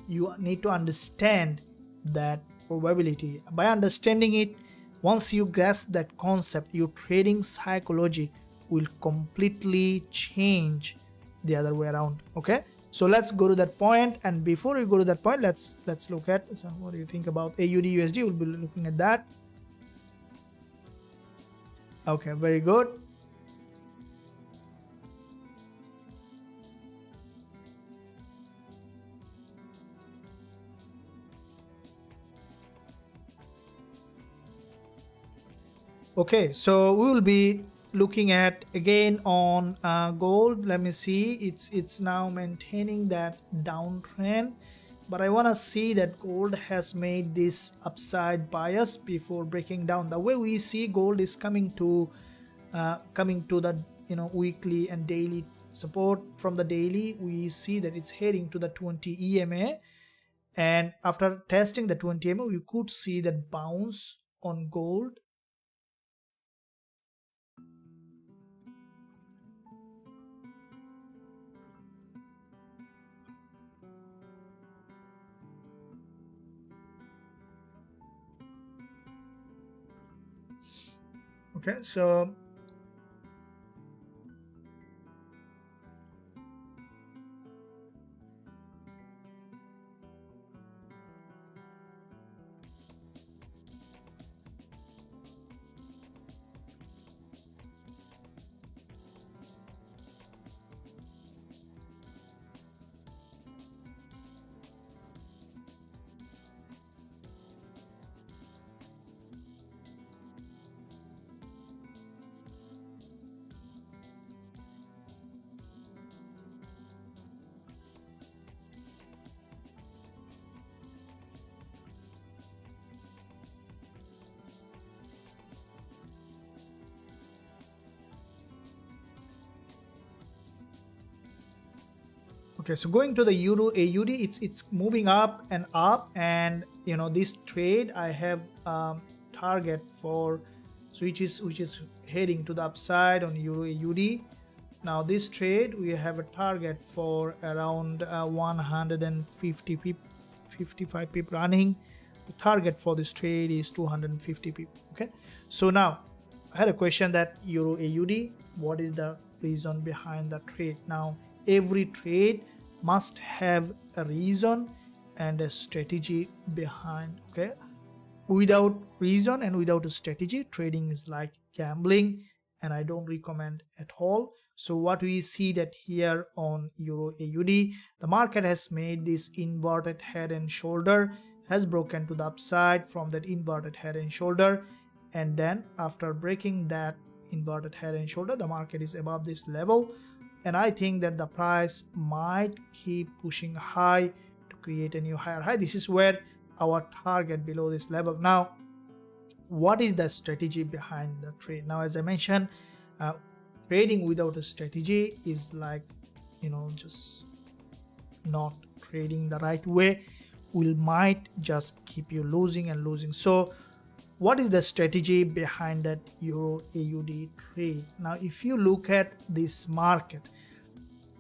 Speaker 1: you need to understand that probability. By understanding it, once you grasp that concept, your trading psychology will completely change the other way around. Okay, so let's go to that point. And before we go to that point, let's look at what do you think about AUD USD. We'll be looking at that. Okay, very good. Okay, so we will be looking at again on gold. Let me see, it's now maintaining that downtrend, but I want to see that gold has made this upside bias before breaking down. The way we see gold is coming to the weekly and daily support. From the daily we see that it's heading to the 20 EMA, And after testing the 20 MA, you could see that bounce on gold. Okay, so okay, so going to the Euro AUD, it's moving up, and you know, this trade I have target for, so which is heading to the upside on Euro AUD. Now this trade we have a target for around 150 pip, 55 pip running. The target for this trade is 250 pip. Okay, so now I had a question that Euro AUD, what is the reason behind the trade? Now every trade must have a reason and a strategy behind. Okay, without reason and without a strategy, trading is like gambling, and I don't recommend at all. So what we see that here on Euro AUD, the market has made this inverted head and shoulder, has broken to the upside from that inverted head and shoulder, and then after breaking that inverted head and shoulder, the market is above this level, and I think that the price might keep pushing high to create a new higher high. This is where our target below this level. Now what is the strategy behind the trade? Now as I mentioned, trading without a strategy is like, you know, just not trading the right way, might just keep you losing and losing. So what is the strategy behind that Euro AUD trade? Now if you look at this market,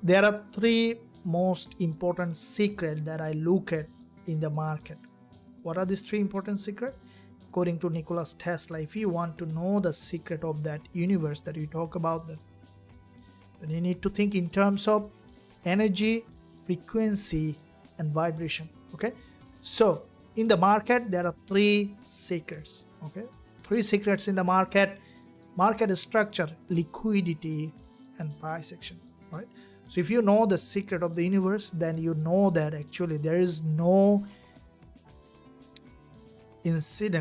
Speaker 1: there are three most important secrets that I look at in the market. What are these three important secrets? According to Nikola Tesla, if you want to know the secret of that universe that we talk about, then you need to think in terms of energy, frequency, and vibration. Okay, so in the market there are three secrets. Okay, three secrets in the market structure, liquidity, and price action. Right, so if you know the secret of the universe, then you know that actually there is no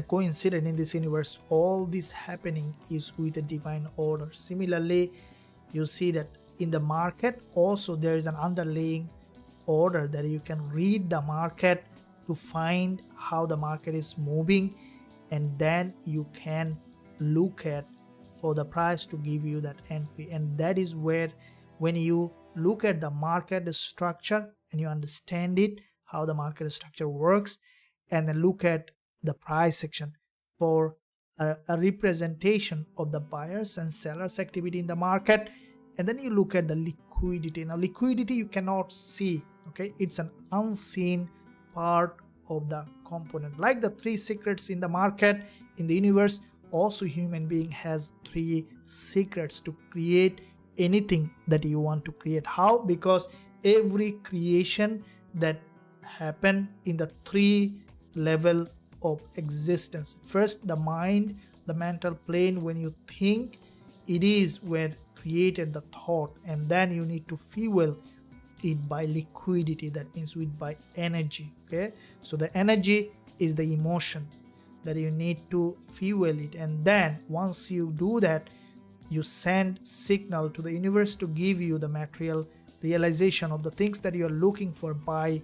Speaker 1: coincident in this universe. All this happening is with a divine order. Similarly, you see that in the market also there is an underlying order that you can read the market to find how the market is moving, and then you can look at for the price to give you that entry. And that is where, when you look at the market structure and you understand it, how the market structure works, and then look at the price section for a representation of the buyers and sellers activity in the market, and then you look at the liquidity. Now liquidity you cannot see. Okay, it's an unseen part of the component. Like the three secrets in the market, in the universe, also human being has three secrets to create anything that you want to create. How? Because every creation that happen in the three level of existence. First, the mind, the mental plane, when you think, it is where created the thought, and then you need to fuel it by liquidity, that means by energy. Okay, so the energy is the emotion that you need to fuel it, and then once you do that, you send signal to the universe to give you the material realization of the things that you are looking for by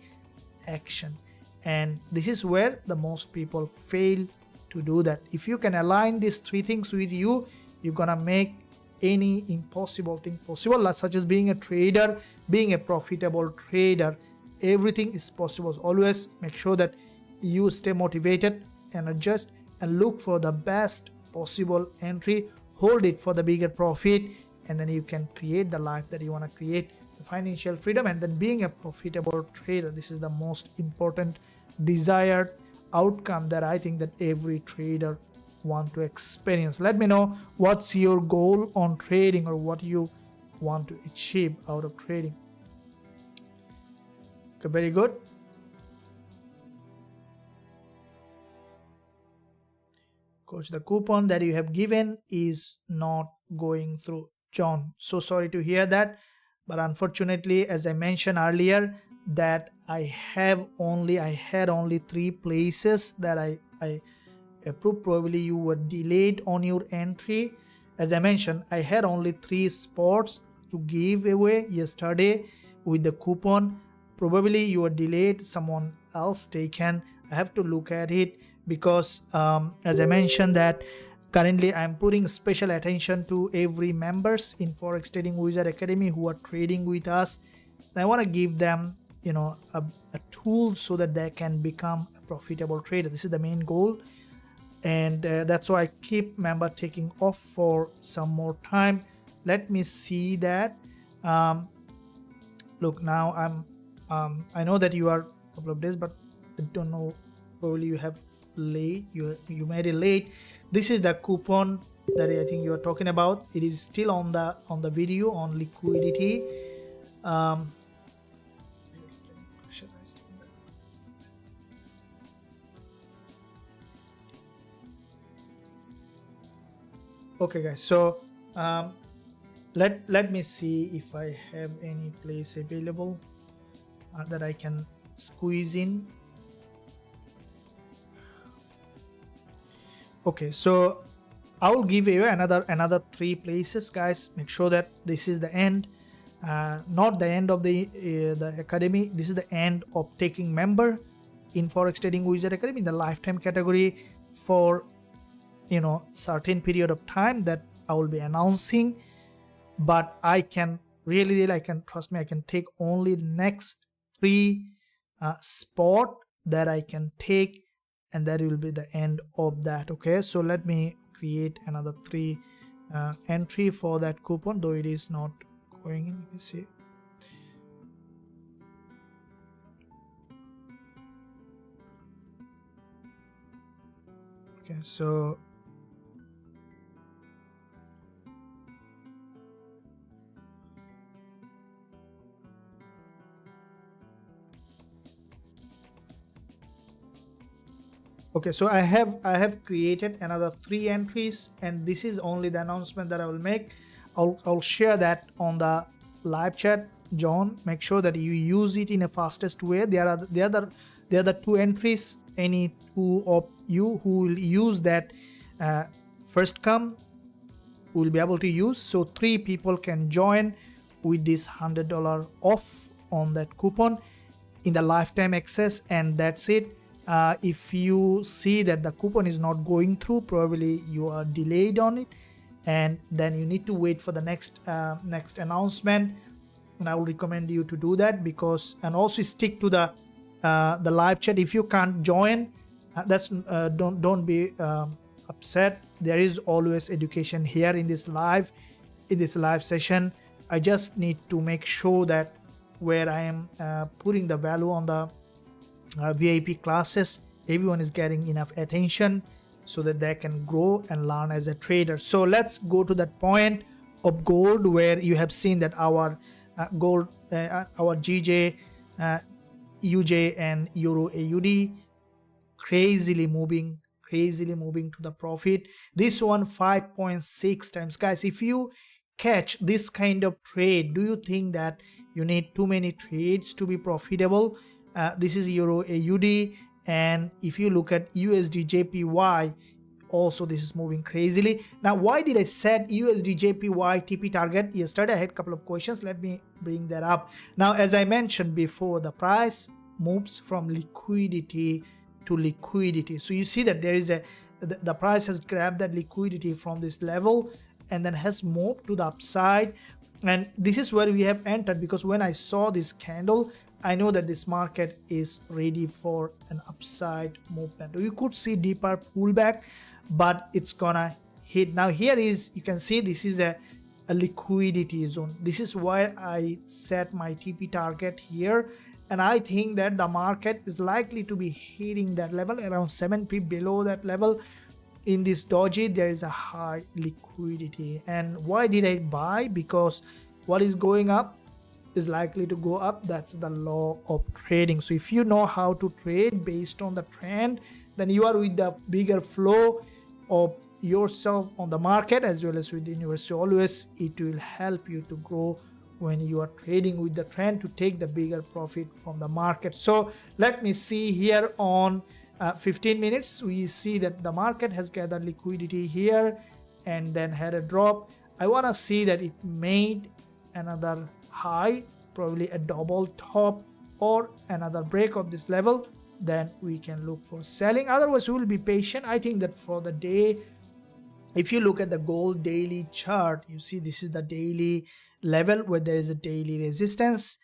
Speaker 1: action. And this is where the most people fail to do that. If you can align these three things with you, you're gonna make any impossible thing possible, such as being a trader, being a profitable trader. everything is possible. Always make sure that you stay motivated and adjust and look for the best possible entry, hold it for the bigger profit, and then you can create the life that you want to create, the financial freedom, and then being a profitable trader. This is the most important desired outcome that I think that every trader want to experience. Let me know what's your goal on trading, or what you want to achieve out of trading. Okay, very good. Coach, the coupon that you have given is not going through. John, so sorry to hear that, but unfortunately, as I mentioned earlier, that I had only 3 places that I approved. Probably you were delayed on your entry. As I mentioned, I had only 3 spots to give away yesterday with the coupon. Probably you were delayed, someone else taken. I have to look at it, because as I mentioned that currently I'm putting special attention to every members in Forex Trading Wizard Academy who are trading with us. And I want to give them, you know, a tool so that they can become a profitable trader. This is the main goal, and that's why I keep member taking off for some more time. Let me see that. Look, now I know that you are a couple of days, but I don't know, probably you have late, you made it late. This is the coupon that I think you are talking about. It is still on the video on liquidity. Okay guys, so let me see if I have any place available that I can squeeze in. Okay, so I will give you another 3 places, guys. Make sure that this is the end, not the end of the academy. This is the end of taking member in Forex Trading Wizard Academy in the lifetime category for, you know, certain period of time that I will be announcing. But I can really I can, trust me, I can take only next 3 spot that I can take, and that will be the end of that. Okay, so let me create another 3 entry for that coupon, though it is not going in. Let me see. Okay, so I have created another 3 entries, and this is only the announcement that I will make. I'll share that on the live chat. John, make sure that you use it in a fastest way. There are the 2 entries. Any 2 of you who will use that first come will be able to use. So 3 people can join with this $100 off on that coupon in the lifetime access, and that's it. If you see that the coupon is not going through, probably you are delayed on it, and then you need to wait for the next announcement. And I will recommend you to do that, because, and also stick to the live chat. If you can't join, that's don't be upset. There is always education here in this live session. I just need to make sure that where I am putting the value on the VIP classes, everyone is getting enough attention so that they can grow and learn as a trader. So let's go to that point of gold, where you have seen that our gold, our GJ, UJ and Euro AUD crazily moving to the profit. This one 5.6 times. Guys, if you catch this kind of trade, do you think that you need too many trades to be profitable? This is Euro AUD, and if you look at USD JPY, also this is moving crazily. Now, why did I set USD JPY TP target yesterday? I had a couple of questions. Let me bring that up. Now, as I mentioned before, the price moves from liquidity to liquidity. So you see that there is the price has grabbed that liquidity from this level and then has moved to the upside. And this is where we have entered, because when I saw this candle, I know that this market is ready for an upside movement. You could see deeper pullback, but it's gonna hit. Now here is, you can see this is a liquidity zone. This is where I set my TP target here, and I think that the market is likely to be hitting that level around 7p. Below that level in this doji there is a high liquidity. And why did I buy? Because what is going up is likely to go up. That's the law of trading. So if you know how to trade based on the trend, then you are with the bigger flow of yourself on the market as well as with the universe. So always it will help you to grow when you are trading with the trend, to take the bigger profit from the market. So let me see here on 15 minutes. We see that the market has gathered liquidity here and then had a drop. I want to see that it made another high, probably a double top or another break of this level, then we can look for selling. Otherwise we will be patient. I think that for the day, if you look at the gold daily chart, you see this is the daily level where there is a daily resistance,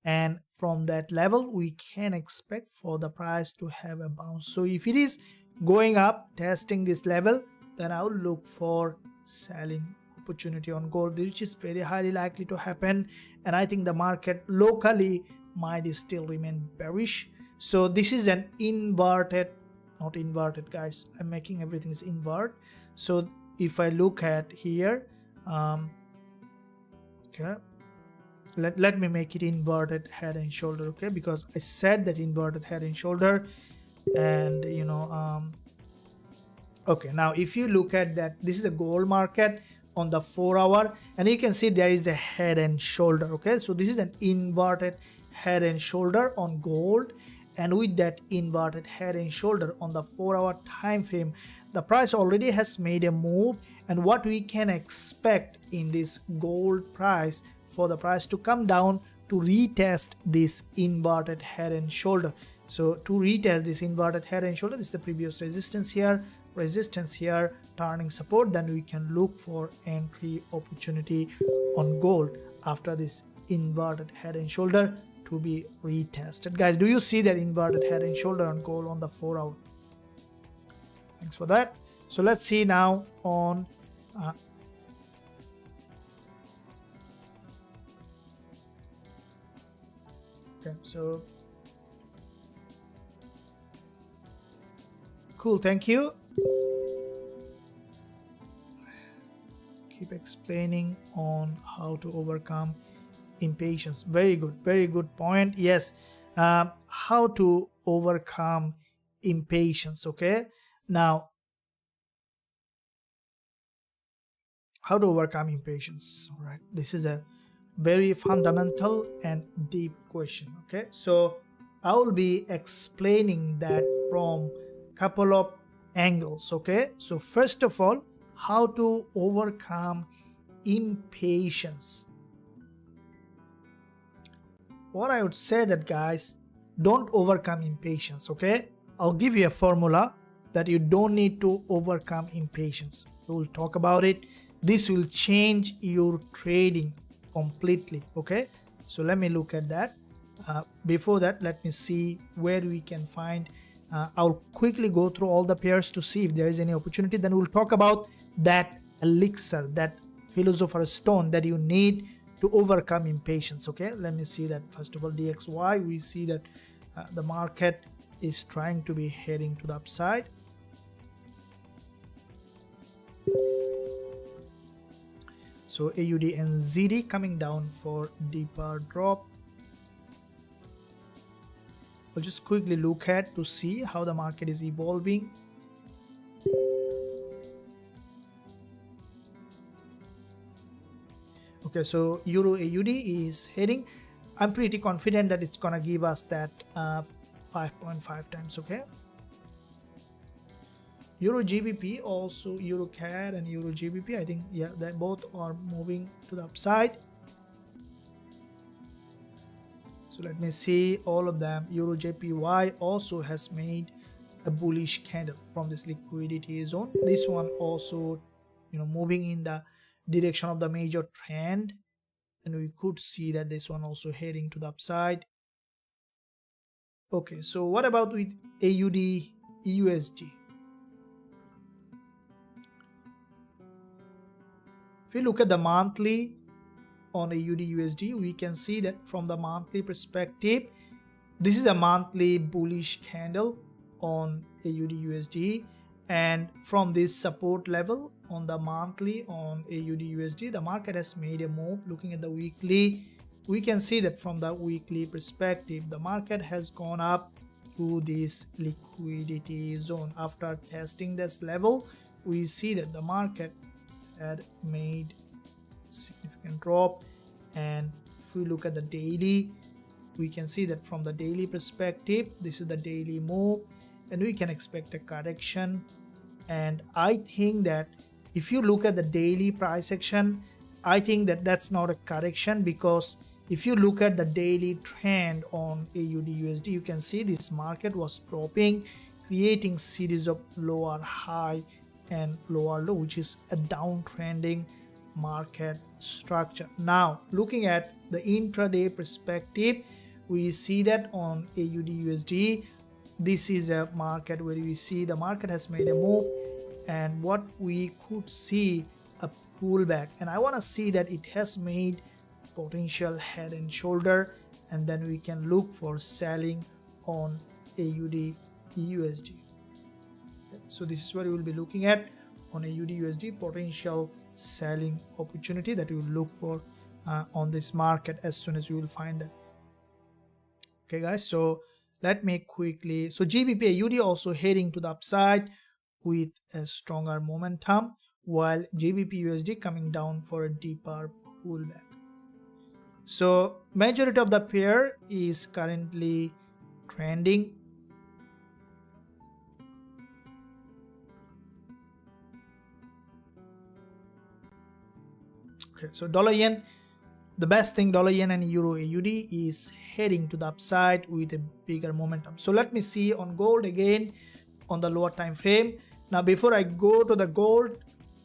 Speaker 1: and from that level we can expect for the price to have a bounce. So if it is going up, testing this level, then I will look for selling opportunity on gold, which is very highly likely to happen. And I think the market locally might still remain bearish. So this is an inverted, not inverted guys, I'm making everything is invert. So if I look at here, okay, let me make it inverted head and shoulder, okay, because I said that inverted head and shoulder. And you know, okay, now if you look at that, this is a gold market on the 4 hour, and you can see there is a head and shoulder. Okay, so this is an inverted head and shoulder on gold, and with that inverted head and shoulder on the 4 hour time frame, the price already has made a move. And what we can expect in this gold price, for the price to come down to retest this inverted head and shoulder. So to retest this inverted head and shoulder, this is the previous resistance here, turning support, then we can look for entry opportunity on gold after this inverted head and shoulder to be retested. Guys, do you see that inverted head and shoulder on gold on the 4 hour? Thanks for that. So let's see now on okay, so cool, thank you. Keep explaining on how to overcome impatience. Very good point. Yes, how to overcome impatience. Okay, now how to overcome impatience. All right, this is a very fundamental and deep question. Okay, so I will be explaining that from couple of angles. Okay, so first of all, how to overcome impatience. What I would say that guys, don't overcome impatience. Okay, I'll give you a formula that you don't need to overcome impatience. We'll talk about it. This will change your trading completely. Okay, so let me look at that. Before that, let me see where we can find. I'll quickly go through all the pairs to see if there is any opportunity. Then we'll talk about that elixir, that philosopher's stone that you need to overcome impatience. Okay, let me see that. First of all, DXY, we see that the market is trying to be heading to the upside. So AUD and ZD coming down for deeper drop. I'll just quickly look at to see how the market is evolving. Okay, so Euro AUD is heading. I'm pretty confident that it's gonna give us that 5.5 times. Okay, Euro GBP, also Euro CAD and Euro GBP, I think, yeah, they both are moving to the upside. So let me see all of them. Euro JPY also has made a bullish candle from this liquidity zone. This one also, you know, moving in the direction of the major trend, and we could see that this one also heading to the upside. Okay, so what about with AUD USD? If you look at the monthly on AUD USD, we can see that from the monthly perspective, this is a monthly bullish candle on AUD USD, and from this support level on the monthly on AUD USD, the market has made a move. Looking at the weekly, we can see that from the weekly perspective, the market has gone up to this liquidity zone. After testing this level, we see that the market had made significant drop, and if we look at the daily, we can see that from the daily perspective, this is the daily move, and we can expect a correction. And I think that if you look at the daily price action, I think that that's not a correction, because if you look at the daily trend on AUD USD, you can see this market was dropping, creating series of lower high and lower low, which is a downtrending market structure. Now looking at the intraday perspective, we see that on AUD USD, this is a market where we see the market has made a move, and what we could see a pullback, and I want to see that it has made potential head and shoulder, and then we can look for selling on AUD USD. So this is what we will be looking at on AUD USD, potential selling opportunity that we will look for on this market as soon as we will find that. Okay guys, so let me quickly, so GBP AUD also heading to the upside with a stronger momentum, while GBP USD coming down for a deeper pullback. So majority of the pair is currently trending. Okay, so dollar yen, the best thing, dollar yen and euro AUD is heading to the upside with a bigger momentum. So let me see on gold again on the lower time frame. Now before I go to the gold,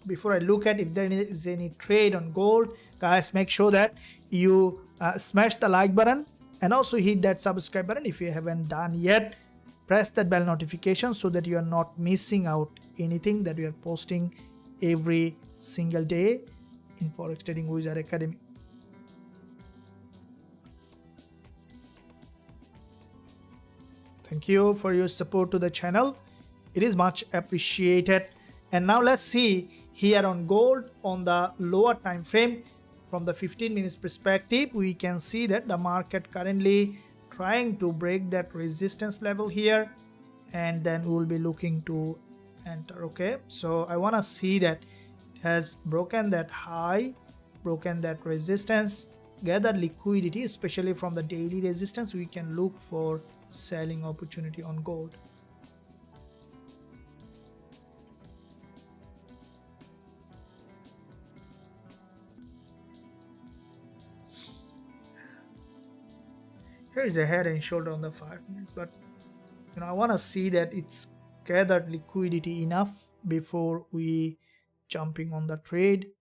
Speaker 1: before I look at if there is any trade on gold, guys, make sure that you smash the like button and also hit that subscribe button if you haven't done yet. Press that bell notification so that you are not missing out anything that we are posting every single day in Forex Trading Wizard Academy. Thank you for your support to the channel. It is much appreciated. And now let's see here on gold on the lower time frame. From the 15 minutes perspective, we can see that the market currently trying to break that resistance level here, and then we will be looking to enter. Okay, so I want to see that it has broken that high, broken that resistance, gather liquidity, especially from the daily resistance. We can look for selling opportunity on gold. Here is a head and shoulder on the 5 minutes, but I want to see that it's gathered liquidity enough before we jumping on the trade.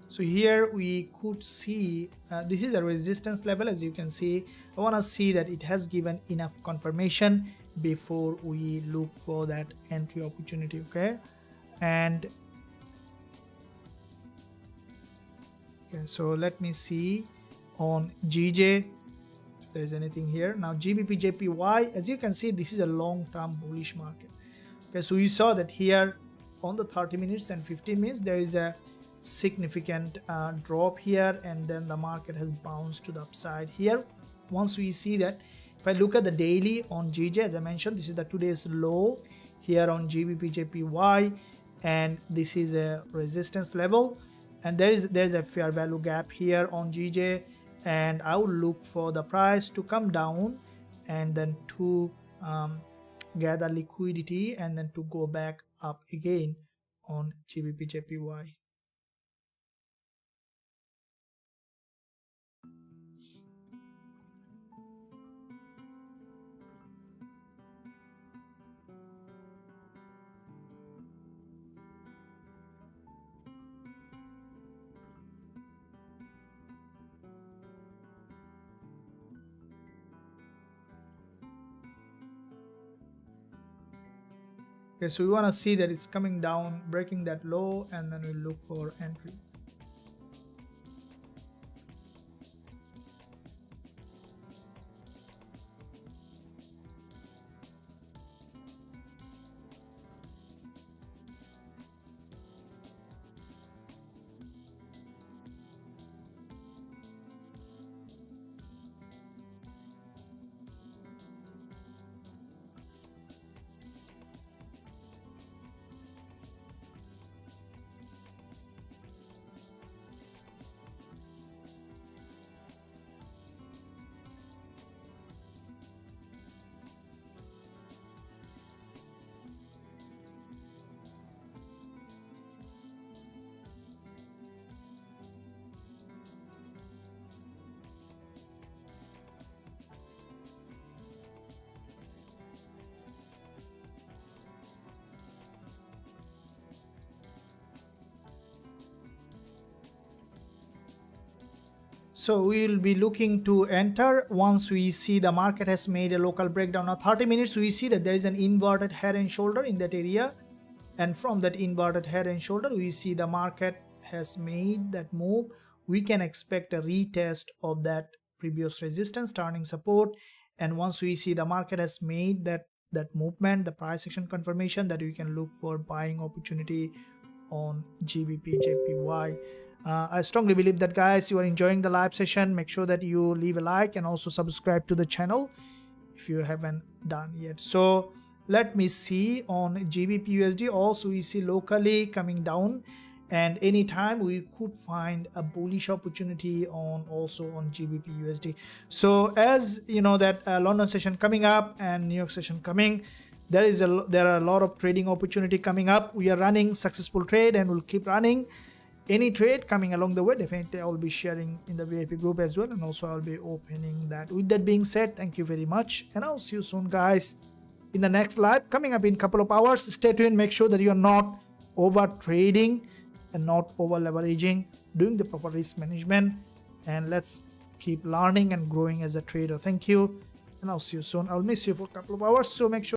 Speaker 1: So here we could see this is a resistance level. As you can see, I want to see that it has given enough confirmation before we look for that entry opportunity. Okay, and so let me see on GJ if there is anything here. Now GBP JPY, as you can see, this is a long-term bullish market. Okay, so you saw that here on the 30 minutes and 15 minutes there is a significant drop here, and then the market has bounced to the upside here. Once we see that, if I look at the daily on GJ, as I mentioned, this is the today's low here on GBP JPY, and this is a resistance level, and there's a fair value gap here on GJ, and I will look for the price to come down and then to gather liquidity and then to go back up again on GBP JPY. Okay, so we want to see that it's coming down, breaking that low, and then we'll look for entry. So we will be looking to enter once we see the market has made a local breakdown. Now 30 minutes we see that there is an inverted head and shoulder in that area, and from that inverted head and shoulder we see the market has made that move. We can expect a retest of that previous resistance turning support, and once we see the market has made that movement, the price action confirmation, that we can look for buying opportunity on GBP JPY. I strongly believe that, guys, you are enjoying the live session. Make sure that you leave a like and also subscribe to the channel if you haven't done yet. So let me see on GBP USD. Also we see locally coming down, and anytime we could find a bullish opportunity on also on GBP USD. So as you know that London session coming up and New York session coming, there are a lot of trading opportunity coming up. We are running successful trade and we'll keep running. Any trade coming along the way, definitely I will be sharing in the VIP group as well, and also I'll be opening that. With that being said, thank you very much, and I'll see you soon, guys, in the next live coming up in a couple of hours. Stay tuned. Make sure that you're not over trading and not over leveraging, doing the proper risk management, and let's keep learning and growing as a trader. Thank you, and I'll see you soon. I'll miss you for a couple of hours, so make sure